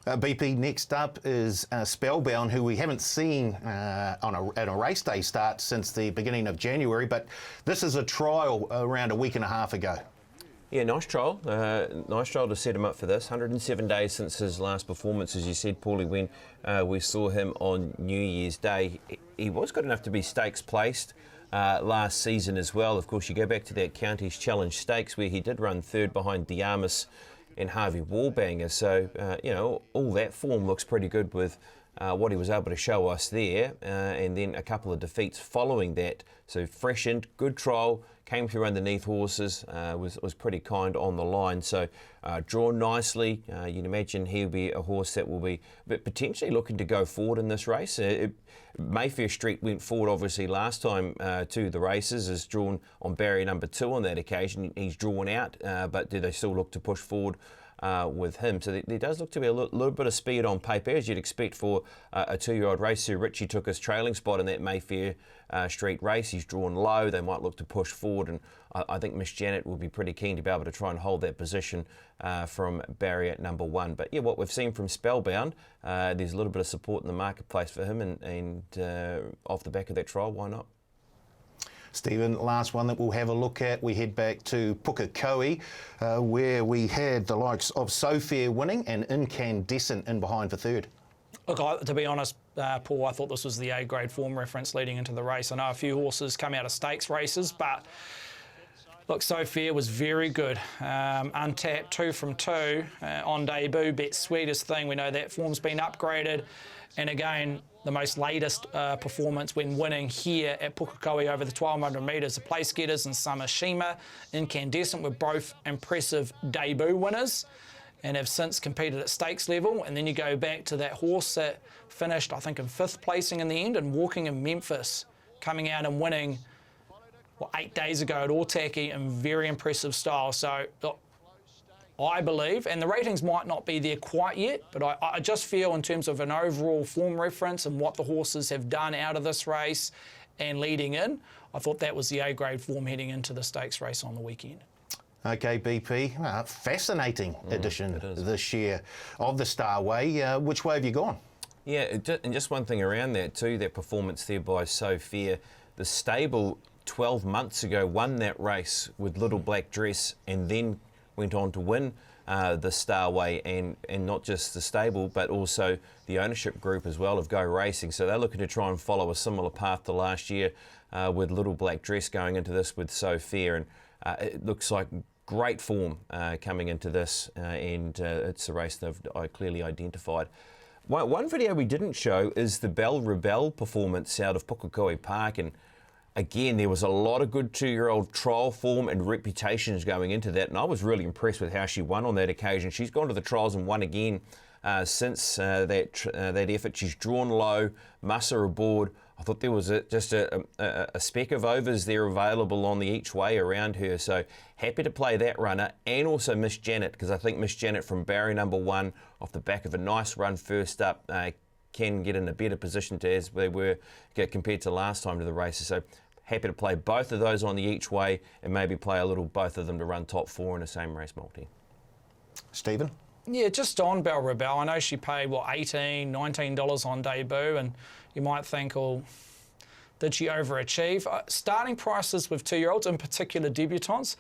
BP, next up is Spellbound, who we haven't seen at a race day start since the beginning of January, but this is a trial around a week and a half ago. Yeah, nice trial. Nice trial to set him up for this. 107 days since his last performance, as you said, Paulie, when we saw him on New Year's Day. He was good enough to be stakes placed last season as well. Of course, you go back to that Counties Challenge Stakes where he did run third behind Diarmas and Harvey Wallbanger. So, you know, all that form looks pretty good with what he was able to show us there. And then a couple of defeats following that. So freshened, good trial, came through underneath horses, was pretty kind on the line. So drawn nicely. You'd imagine he'll be a horse that will be potentially looking to go forward in this race. Mayfair Street went forward obviously last time to the races, is drawn on barrier number 2 on that occasion. He's drawn out, but do they still look to push forward with him? So there does look to be a little bit of speed on paper, as you'd expect for a 2-year-old race. Sir Richie took his trailing spot in that Mayfair Street race. He's drawn low. They might look to push forward, and I think Miss Janet will be pretty keen to be able to try and hold that position from barrier number 1. But yeah, what we've seen from Spellbound, there's a little bit of support in the marketplace for him, and off the back of that trial, why not? Stephen, last one that we'll have a look at, we head back to Pukekohe, where we had the likes of Sophia winning and Incandescent in behind for third. Look, to be honest, Paul, I thought this was the A-grade form reference leading into the race. I know a few horses come out of stakes races, but look, Sophia was very good. Untapped, 2 from 2 on debut, bet sweetest thing. We know that form's been upgraded. And again, the most latest performance when winning here at Pukekohe over the 1,200 metres. The place getters and Samashima, Incandescent were both impressive debut winners and have since competed at stakes level. And then you go back to that horse that finished, I think, in 5th placing in the end, and walking in Memphis, coming out and winning 8 days ago at Otaki in very impressive style. So look, I believe, and the ratings might not be there quite yet, but I just feel in terms of an overall form reference and what the horses have done out of this race and leading in, I thought that was the A-grade form heading into the stakes race on the weekend. Okay, BP, fascinating edition this year of the Starway. Which way have you gone? Yeah, and just one thing around that too, that performance there by Sophia. The stable 12 months ago won that race with Little Black Dress and then went on to win the Starway, and not just the stable but also the ownership group as well of Go Racing. So they're looking to try and follow a similar path to last year with Little Black Dress going into this with Sophia, and it looks like great form coming into this, and it's a race that I've clearly identified. One video we didn't show is the Belle Rebelle performance out of Pukekohe Park, and again, there was a lot of good 2-year-old trial form and reputations going into that, and I was really impressed with how she won on that occasion. She's gone to the trials and won again since that effort. She's drawn low, musser aboard. I thought there was just a speck of overs there available on the each way around her, so happy to play that runner, and also Miss Janet, because I think Miss Janet from barrier number 1, off the back of a nice run first up, can get in a better position to as they were compared to last time to the races. So happy to play both of those on the each way, and maybe play a little both of them to run top 4 in the same race multi. Stephen? Yeah, just on Belle Rebelle, I know she paid, $18, $19 on debut, and you might think, oh, did she overachieve? Starting prices with 2-year-olds, in particular debutants,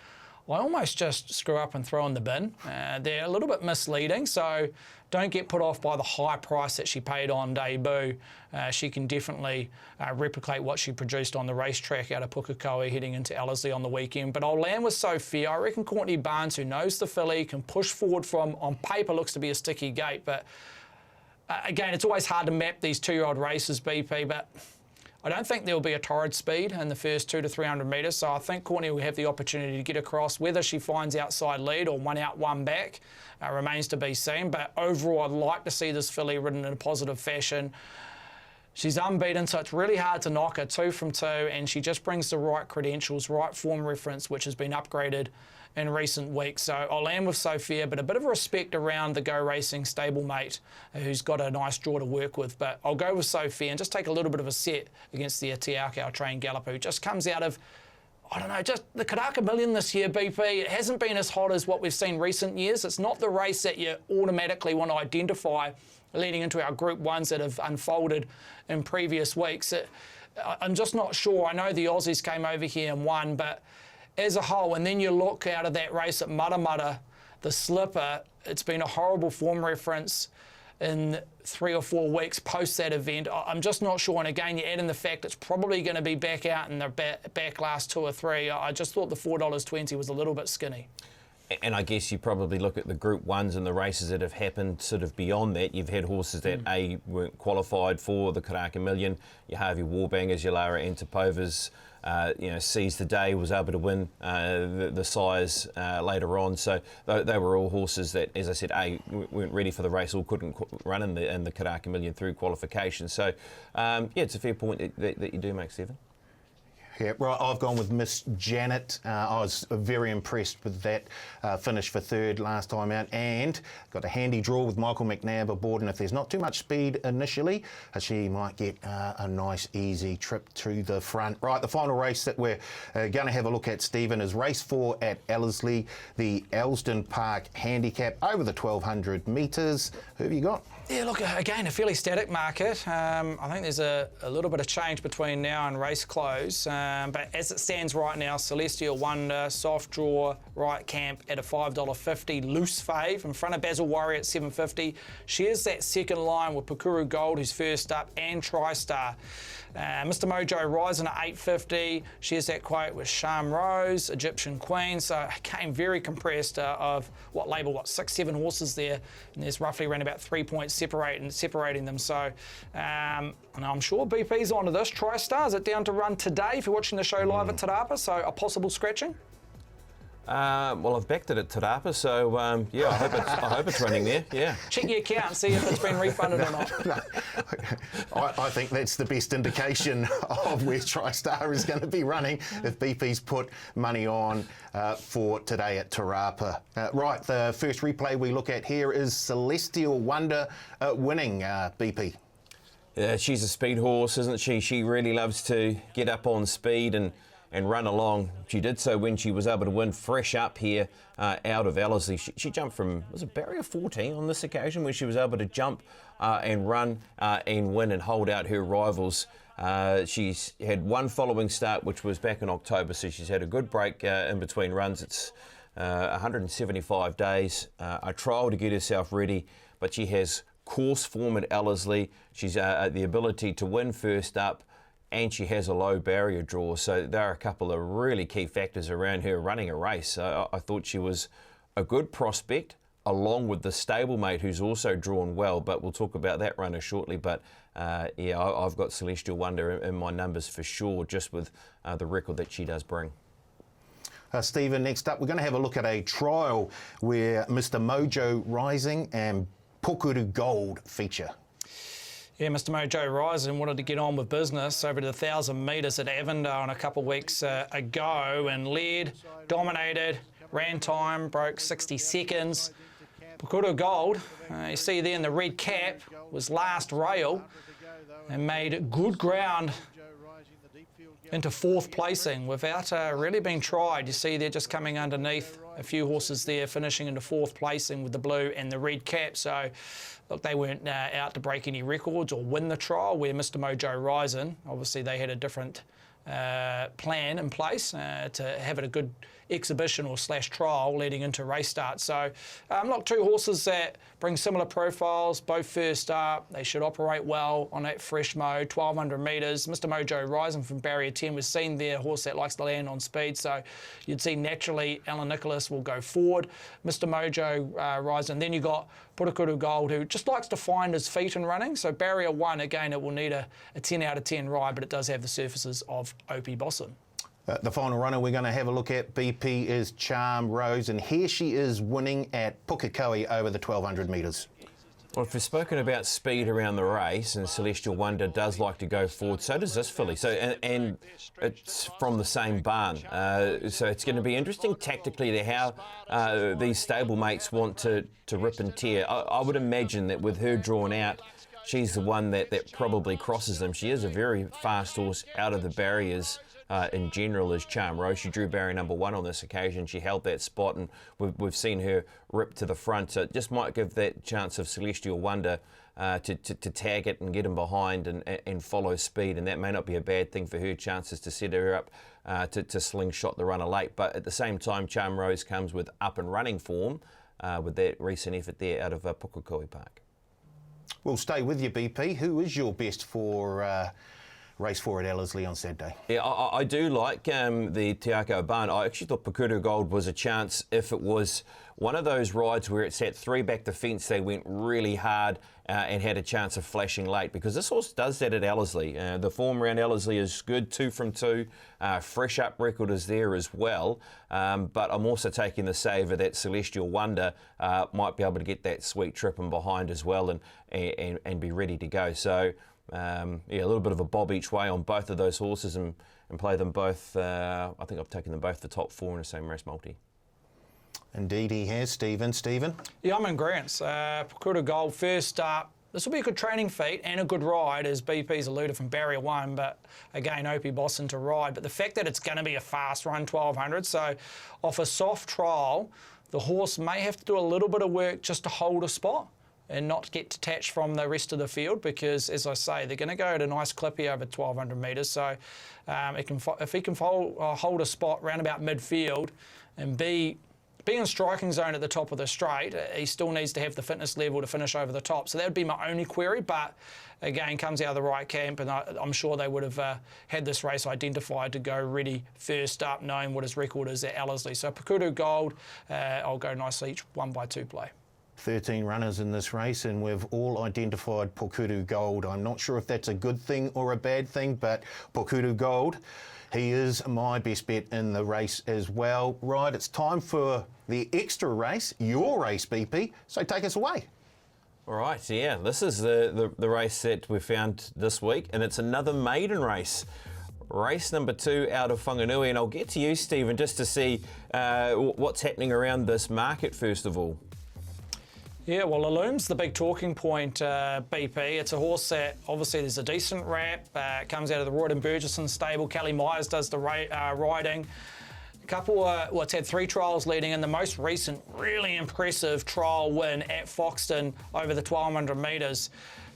I almost just screw up and throw in the bin. They're a little bit misleading, so don't get put off by the high price that she paid on debut. She can definitely replicate what she produced on the racetrack out of Pukekohe heading into Ellerslie on the weekend. But I'll land with Sophia. I reckon Courtney Barnes, who knows the filly, can push forward from, on paper, looks to be a sticky gate, but Again, it's always hard to map these 2-year-old races, BP, but I don't think there'll be a torrid speed in the first 200 to 300 metres, so I think Courtney will have the opportunity to get across. Whether she finds outside lead or one out, one back remains to be seen, but overall I'd like to see this filly ridden in a positive fashion. She's unbeaten, so it's really hard to knock her 2 from 2, and she just brings the right credentials, right form reference, which has been upgraded in recent weeks. So I'll land with Sophia, but a bit of respect around the Go Racing stablemate, who's got a nice draw to work with. But I'll go with Sophia and just take a little bit of a set against the Te Akau trained galloper, who just comes out of, I don't know, just the Karaka Million this year, BP. It hasn't been as hot as what we've seen recent years. It's not the race that you automatically want to identify leading into our Group 1s that have unfolded in previous weeks. I'm just not sure. I know the Aussies came over here and won, but as a whole, and then you look out of that race at Matamata, the slipper, it's been a horrible form reference in 3 or 4 weeks post that event. I'm just not sure. And again, you add in the fact it's probably going to be back out in the back last 2 or 3. I just thought the $4.20 was a little bit skinny. And I guess you probably look at the Group 1s and the races that have happened sort of beyond that. You've had horses that weren't qualified for the Karaka Million. Your Harvey Warbangers, your Lara Antipovas, seized the day, was able to win the size later on. So they were all horses that, as I said, weren't ready for the race or couldn't run in the Karaka Million through qualification. So, it's a fair point that you do make, Stephen. Yeah, right, I've gone with Miss Janet. I was very impressed with that finish for 3rd last time out, and got a handy draw with Michael McNabb aboard, and if there's not too much speed initially, she might get a nice easy trip to the front. Right, the final race that we're going to have a look at, Stephen, is race 4 at Ellerslie, the Elsdon Park Handicap over the 1200 metres. Who have you got? Yeah, look, again, a fairly static market. I think there's a little bit of change between now and race close. But as it stands right now, Celestial Wonder, soft draw, right camp at a $5.50, loose fave in front of Basil Warrior at $7.50. Shares that second line with Pukuru Gold, who's first up, and TriStar. Mr. Mojo Rising at $8.50. Shares that quote with Sham Rose, Egyptian Queen. So again, very compressed of 6-7 horses there, and there's roughly around about 3 points separating them. So and I'm sure BP's onto this. TriStar, is it down to run today if you're watching the show live at Tarapa? So a possible scratching? Well, I've backed it at Tarapa, so I hope it's running there. Yeah. Check your account and see if it's been refunded or not. No. I think that's the best indication of where TriStar is going to be running if BP's put money on for today at Tarapa. Right, the first replay we look at here is Celestial Wonder winning BP. Yeah, she's a speed horse, isn't she? She really loves to get up on speed and run along. She did so when she was able to win fresh up here out of Ellerslie. She jumped from, was it barrier 14 on this occasion, where she was able to jump and run and win and hold out her rivals. She's had one following start, which was back in October, so she's had a good break in between runs. It's 175 days, a trial to get herself ready, but she has course form at Ellerslie. She's the ability to win first up, and she has a low barrier draw. So there are a couple of really key factors around her running a race. So I thought she was a good prospect, along with the stablemate who's also drawn well, but we'll talk about that runner shortly. But I've got Celestial Wonder in my numbers for sure, just with the record that she does bring. Stephen, next up, we're going to have a look at a trial where Mr. Mojo Rising and Pukuru Gold feature. Yeah, Mr. Mojo Rising wanted to get on with business over to the 1,000 metres at Avondale a couple of weeks ago, and led, dominated, ran time, broke 60 seconds. Pukuru Gold, you see there in the red cap, was last rail and made good ground into 4th placing without really being tried. You see they're just coming underneath a few horses there, finishing into 4th placing with the blue and the red cap. So look, they weren't out to break any records or win the trial, where Mr. Mojo Rising, obviously they had a different plan in place to have it a good exhibition or / trial leading into race start. So look, two horses that bring similar profiles, both first up. They should operate well on that fresh mode, 1,200 metres. Mr. Mojo rising from barrier 10 was seen there, a horse that likes to land on speed. So you'd see naturally Alan Nicholas will go forward. Mr. Mojo rising. Then you got Popplewell Gold, who just likes to find his feet in running. So barrier 1, again, it will need a 10 out of 10 ride, but it does have the surfaces of Opie Bosson. The final runner we're going to have a look at, BP, is Charm Rose, and here she is winning at Pukekohe over the 1,200 metres. Well, if we've spoken about speed around the race, and Celestial Wonder does like to go forward, so does this filly. So, and it's from the same barn. So it's going to be interesting tactically to how these stablemates want to rip and tear. I would imagine that with her drawn out, she's the one that probably crosses them. She is a very fast horse out of the barriers. In general, is Charm Rose. She drew barrier number 1 on this occasion. She held that spot, and we've seen her rip to the front. So it just might give that chance of Celestial Wonder to tag it and get him behind and follow speed, and that may not be a bad thing for her chances to set her up to slingshot the runner late. But at the same time, Charm Rose comes with up and running form with that recent effort there out of Popplewell Park. We'll stay with you, BP. Who is your best for race 4 at Ellerslie on Saturday? Yeah, I do like the Te Akau barn. I actually thought Popplewell Gold was a chance if it was one of those rides where it sat 3 back the fence, they went really hard and had a chance of flashing late, because this horse does that at Ellerslie. The form around Ellerslie is good, 2 from 2. Fresh up record is there as well. But I'm also taking the savour that Celestial Wonder might be able to get that sweet trip in behind as well and be ready to go. So yeah, a little bit of a bob each way on both of those horses and play them both. I think I've taken them both the top 4 in the same race multi. Indeed he has, Stephen. Stephen? Yeah, I'm in agreement. Popplewell Gold first up. This will be a good training feat and a good ride, as BP's alluded from barrier 1, but again, Opie Bosson to ride. But the fact that it's going to be a fast run, 1,200, so off a soft trial, the horse may have to do a little bit of work just to hold a spot and not get detached from the rest of the field, because, as I say, they're going to go at a nice clip here over 1,200 metres. So if he can hold a spot round about midfield and be in striking zone at the top of the straight, he still needs to have the fitness level to finish over the top. So that would be my only query, but again, comes out of the right camp, and I'm sure they would have had this race identified to go ready first up, knowing what his record is at Ellerslie. So Popplewell Gold, I'll go nicely each 1x2 play. 13 runners in this race, and we've all identified Popplewell Gold. I'm not sure if that's a good thing or a bad thing, but Popplewell Gold, he is my best bet in the race as well. Right, it's time for the extra race, your race, BP, so take us away. All right, so yeah, this is the race that we found this week, and it's another maiden race. Race number 2 out of Whanganui, and I'll get to you, Stephen, just to see what's happening around this market first of all. Yeah, well, Illume's the big talking point, BP. It's a horse that obviously there's a decent rap. Comes out of the Royden Burgesson stable. Kelly Myers does the riding. It's had 3 trials leading in. The most recent, really impressive trial win at Foxton over the 1,200 metres.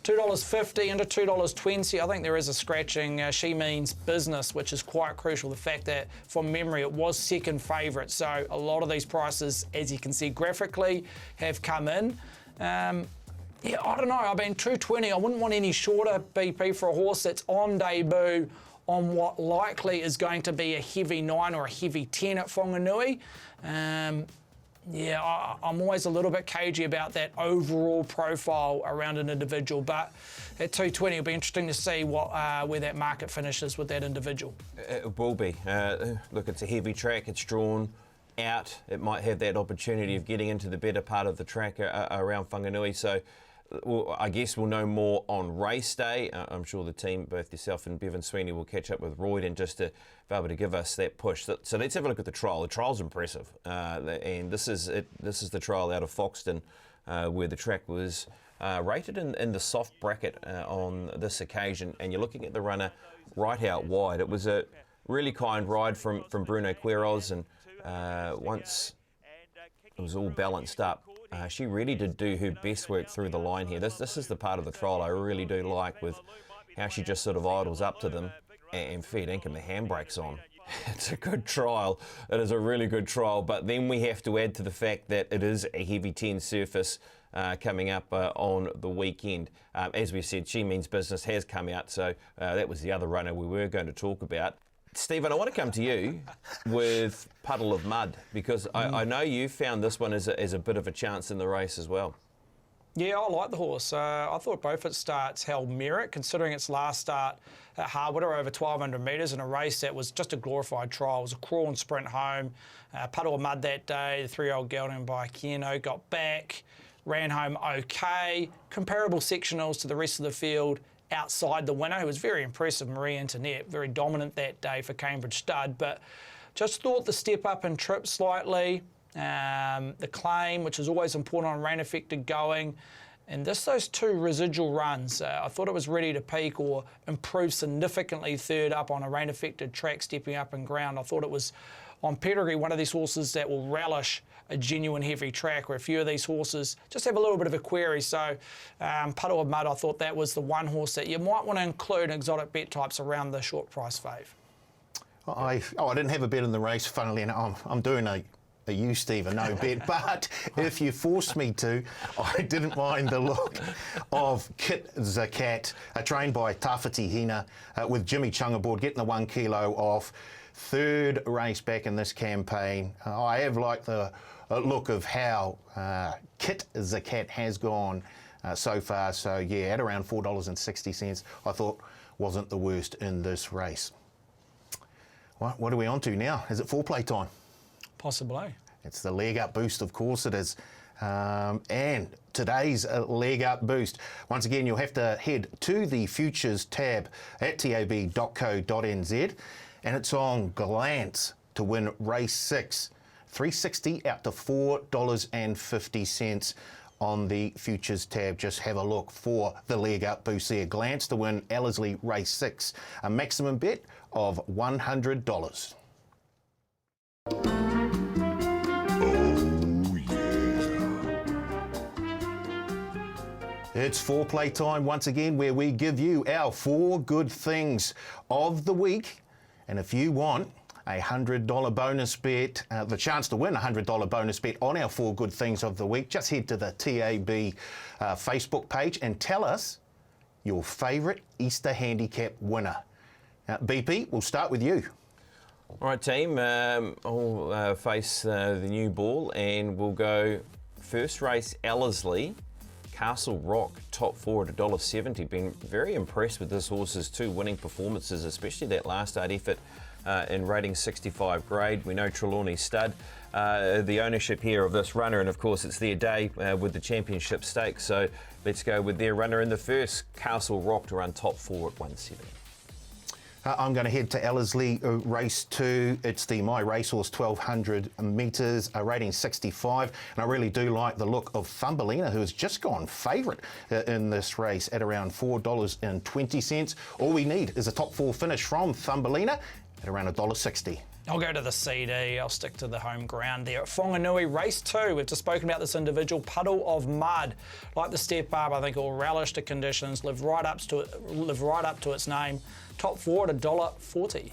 $2.50 into $2.20. I think there is a scratching. She means business, which is quite crucial. The fact that, from memory, it was second favourite. So a lot of these prices, as you can see graphically, have come in. Yeah, I don't know. I mean, $2.20. I wouldn't want any shorter, BP, for a horse that's on debut on what likely is going to be a heavy 9 or a heavy 10 at Whanganui. Yeah, I'm always a little bit cagey about that overall profile around an individual, but at 220 it'll be interesting to see where that market finishes with that individual. It will be. Look, it's a heavy track, it's drawn out. It might have that opportunity of getting into the better part of the track around Whanganui, so I guess we'll know more on race day. I'm sure the team, both yourself and Bevan Sweeney, will catch up with Royden just to be able to give us that push. So let's have a look at the trial. The trial's impressive, and this is it. This is the trial out of Foxton, where the track was rated in the soft bracket on this occasion. And you're looking at the runner right out wide. It was a really kind ride from Bruno Quiros, and once it was all balanced up, she really did do her best work through the line here. This is the part of the trial I really do like, with how she just sort of idles up to them and fair dinkum the handbrakes on. It's a good trial. It is a really good trial, but then we have to add to the fact that it is a heavy 10 surface coming up on the weekend. As we said, She Means Business has come out, so that was the other runner we were going to talk about. Stephen, I want to come to you with Puddle of Mud, because I know you found this one as a bit of a chance in the race as well. Yeah, I like the horse. I thought both its starts held merit, considering its last start at Harwood, over 1,200 metres in a race that was just a glorified trial. It was a crawl and sprint home. Puddle of Mud that day, the 3-year-old gelding by Keno got back, ran home okay. Comparable sectionals to the rest of the field outside the winner, who was very impressive, Marie Antoinette, very dominant that day for Cambridge Stud, but just thought the step up in trip slightly. The claim, which is always important on rain affected going, and those two residual runs, I thought it was ready to peak or improve significantly third up on a rain affected track, stepping up in ground. I thought it was on pedigree one of these horses that will relish a genuine heavy track, where a few of these horses just have a little bit of a query. So Puddle of Mud, I thought that was the one horse that you might want to include in exotic bet types around the short price fave. I didn't have a bet in the race, funnily enough. I'm doing a you, Stephen, no bet. But if you forced me to, I didn't mind the look of Kit Zakat, trained by Tawhiti Hina, with Jimmy Chung aboard, getting the 1 kilo off. Third race back in this campaign. I have liked the look of how Kit Zakat has gone so far. So, yeah, at around $4.60, I thought wasn't the worst in this race. What are we on to now? Is it foreplay time? Possibly. It's the leg up boost, of course it is. And today's leg up boost, once again, you'll have to head to the futures tab at tab.co.nz, and it's on glance to win race 6, $3.60 out to $4.50 on the futures tab. Just have a look for the leg up boost there. Glance to win Ellerslie race 6, a maximum bet of $100. It's foreplay time once again, where we give you our 4 good things of the week. And if you want a $100 bonus bet, the chance to win a $100 bonus bet on our 4 good things of the week, just head to the TAB Facebook page and tell us your favourite Easter handicap winner. BP, we'll start with you. All right, team, I'll face the new ball, and we'll go first race Ellerslie. Castle Rock, top 4 at $1.70. Been very impressed with this horse's 2 winning performances, especially that last start effort in rating 65 grade. We know Trelawney Stud, the ownership here of this runner, and of course it's their day with the championship stakes. So let's go with their runner in the first, Castle Rock, to run top 4 at $1.70. I'm going to head to Ellerslie race 2. It's the My Racehorse 1,200 metres, rating 65. And I really do like the look of Thumbelina, who has just gone favourite in this race at around $4.20. All we need is a top 4 finish from Thumbelina at around $1.60. I'll go to the CD. I'll stick to the home ground there. At Whanganui, race 2. We've just spoken about this individual, Puddle of Mud. Like the step up, I think it'll relish the conditions, live right up to its name. Top 4 at $1.40.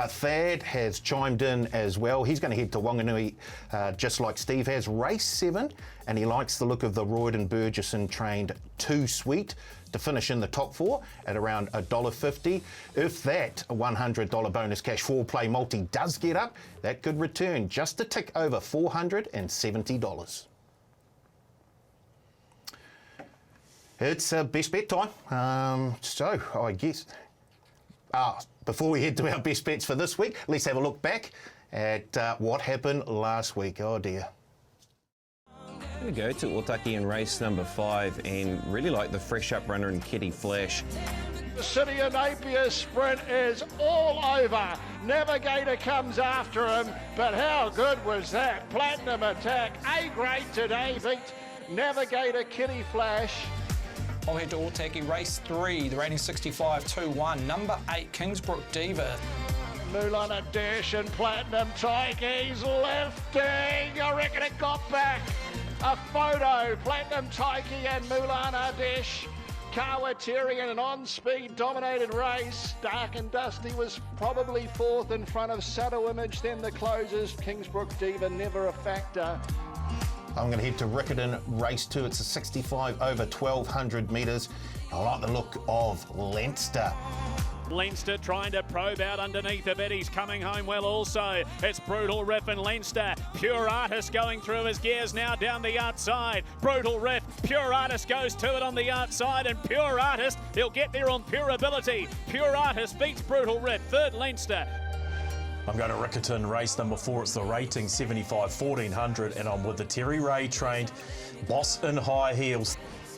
Thad has chimed in as well. He's going to head to Whanganui just like Steve has. Race 7, and he likes the look of the Royden Burgesson trained 2 Sweet to finish in the top 4 at around $1.50. If that $100 bonus cash foreplay multi does get up, that could return just a tick over $470. It's best bet time. So I guess before we head to our best bets for this week, let's have a look back at what happened last week. Oh dear. I'm going to go to Otaki in race number 5, and really like the fresh up runner in Kitty Flash. The City of Napier sprint is all over. Navigator comes after him, but how good was that? Platinum Attack, A grade today, beat Navigator Kitty Flash. I'll head to Otaki, race 3, the rating 65, 2-1. Number 8, Kingsbrook Diva. Mulana Dash and Platinum Tyke's lifting. I reckon it got back. A photo, Platinum Tyke and Mulana Dash Maoate in an on-speed dominated race. Dark and Dusty was probably fourth in front of Subtle Image, then the closers. Kingsbrook Diva never a factor. I'm going to head to Riccarton, race 2. It's a 65 over 1,200 metres. I like the look of Leinster. Leinster trying to probe out underneath a bit. He's coming home well also. It's Brutal Riff and Leinster. Pure Artist going through his gears now down the outside. Brutal Riff, Pure Artist goes to it on the outside, and Pure Artist, he'll get there on pure ability. Pure Artist beats Brutal Riff. Third Leinster. I'm going to Riccarton, race number 4. It's the rating 75 1400, and I'm with the Terry Ray trained Boss in High Heels.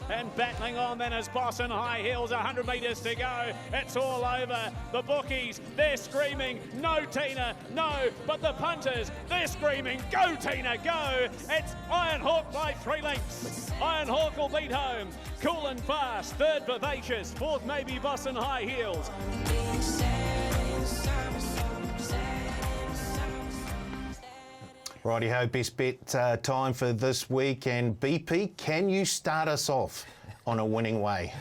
And battling on then is Boss in High Heels, 100 metres to go. It's all over. The bookies, they're screaming, no Tina, no. But the punters, they're screaming, go Tina, go. It's Iron Hawk by 3 lengths. Iron Hawk will beat home. Cool and Fast, third Vivacious, fourth maybe Boss in High Heels. Righty-ho, best bet time for this week. And BP, can you start us off on a winning way?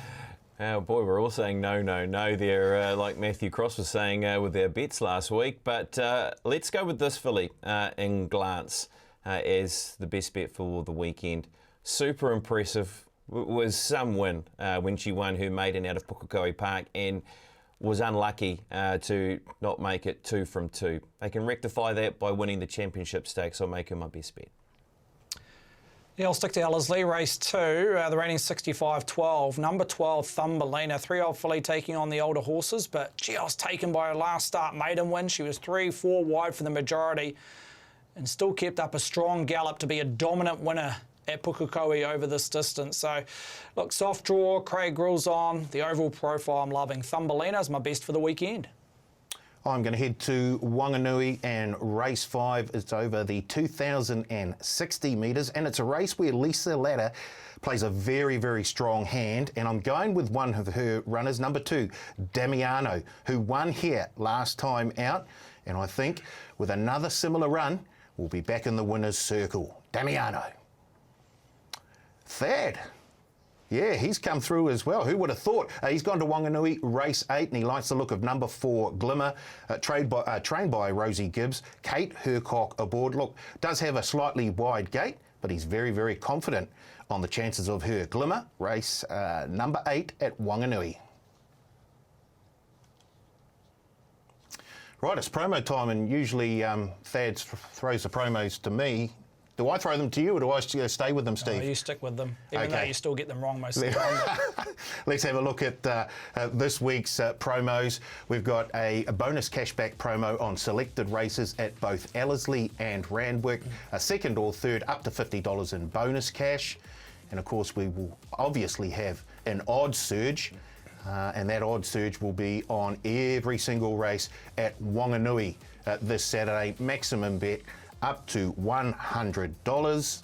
Oh boy, we're all saying no, no, no there, like Matthew Cross was saying with their bets last week. But let's go with this filly in Glance as the best bet for the weekend. Super impressive. Was some win when she won her maiden out of Popplewell Park, and was unlucky to not make it 2 from 2. They can rectify that by winning the championship stakes. I'll make her my best bet. Yeah, I'll stick to Ellerslie, race 2. The rating's 65-12. Number 12, Thumbelina. 3-year-old filly taking on the older horses, but gee, I was taken by her last start maiden win. She was 3-4 wide for the majority and still kept up a strong gallop to be a dominant winner at Pukekohe over this distance. So, look, soft draw, Craig Grill's on. The overall profile I'm loving. Thumbelina is my best for the weekend. I'm going to head to Whanganui, and race 5 is over the 2,060 metres, and it's a race where Lisa Latta plays a very, very strong hand, and I'm going with one of her runners, number 2, Damiano, who won here last time out, and I think with another similar run, we'll be back in the winner's circle. Damiano. Thad. Yeah, he's come through as well. Who would have thought? He's gone to Whanganui, race 8, and he likes the look of number 4, Glimmer, trained by Rosie Gibbs. Kate Hercock aboard. Look, does have a slightly wide gate, but he's very, very confident on the chances of her. Glimmer, race number 8 at Whanganui. Right, it's promo time, and usually Thad throws the promos to me. Do I throw them to you, or do I stay with them, Steve? You stick with them, even though you still get them wrong most of the time. Let's have a look at this week's promos. We've got a bonus cashback promo on selected races at both Ellerslie and Randwick. A second or third up to $50 in bonus cash. And of course, we will obviously have an odds surge. And that odds surge will be on every single race at Whanganui this Saturday. Maximum bet up to $100.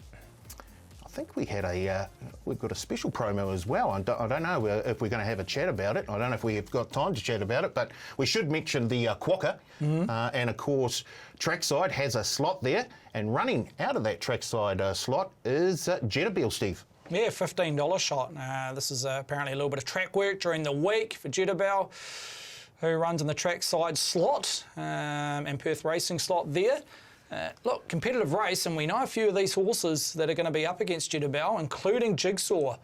I think we had we've got a special promo as well. I don't know if we're going to have a chat about it. I don't know if we've got time to chat about it, but we should mention the Quokka. And of course, Trackside has a slot there, and running out of that Trackside slot is Jettabeel, Steve. Yeah, $15 shot. This is apparently a little bit of track work during the week for Jettabeel, who runs in the Trackside slot and Perth Racing slot there. Look, competitive race, and we know a few of these horses that are going to be up against Jettabeel, including Jigsaw,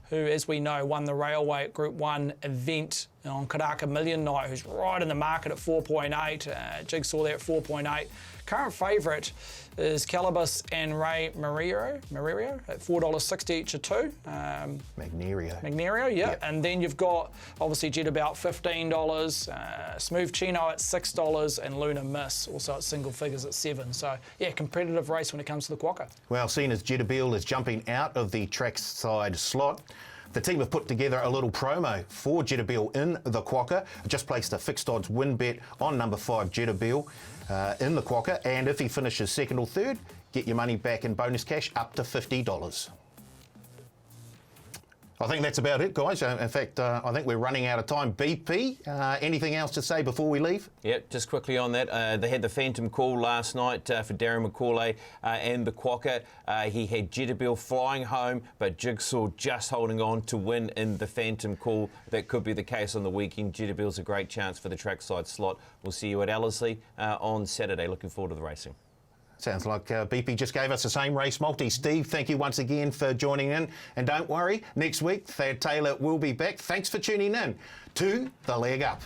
who, as we know, won the Railway at Group 1 event on Karaka Million Night, who's right in the market at 4.8. Jigsaw there at 4.8. Current favourite is Calibus and Ray Mario at $4.60 each of 2. Magnerio, yeah. Yep. And then you've got, obviously, Jettabeel $15, Smooth Chino at $6, and Luna Miss also at single figures at $7. So, yeah, competitive race when it comes to the Quokka. Well, seeing as Jettabeel is jumping out of the Trackside slot, the team have put together a little promo for Jettabeel in the Quokka. Just placed a fixed odds win bet on number 5 Jettabeel in the Quokka, and if he finishes second or third, get your money back in bonus cash up to $50. I think that's about it, guys. In fact, I think we're running out of time. BP, anything else to say before we leave? Yep, just quickly on that. They had the Phantom call last night for Darren McCauley and the Quokka. He had Jetterbill flying home, but Jigsaw just holding on to win in the Phantom call. That could be the case on the weekend. Jetterbill's a great chance for the trackside slot. We'll see you at Ellerslie on Saturday. Looking forward to the racing. Sounds like BP just gave us the same race multi. Steve, thank you once again for joining in. And don't worry, next week, Thad Taylor will be back. Thanks for tuning in to The Leg Up.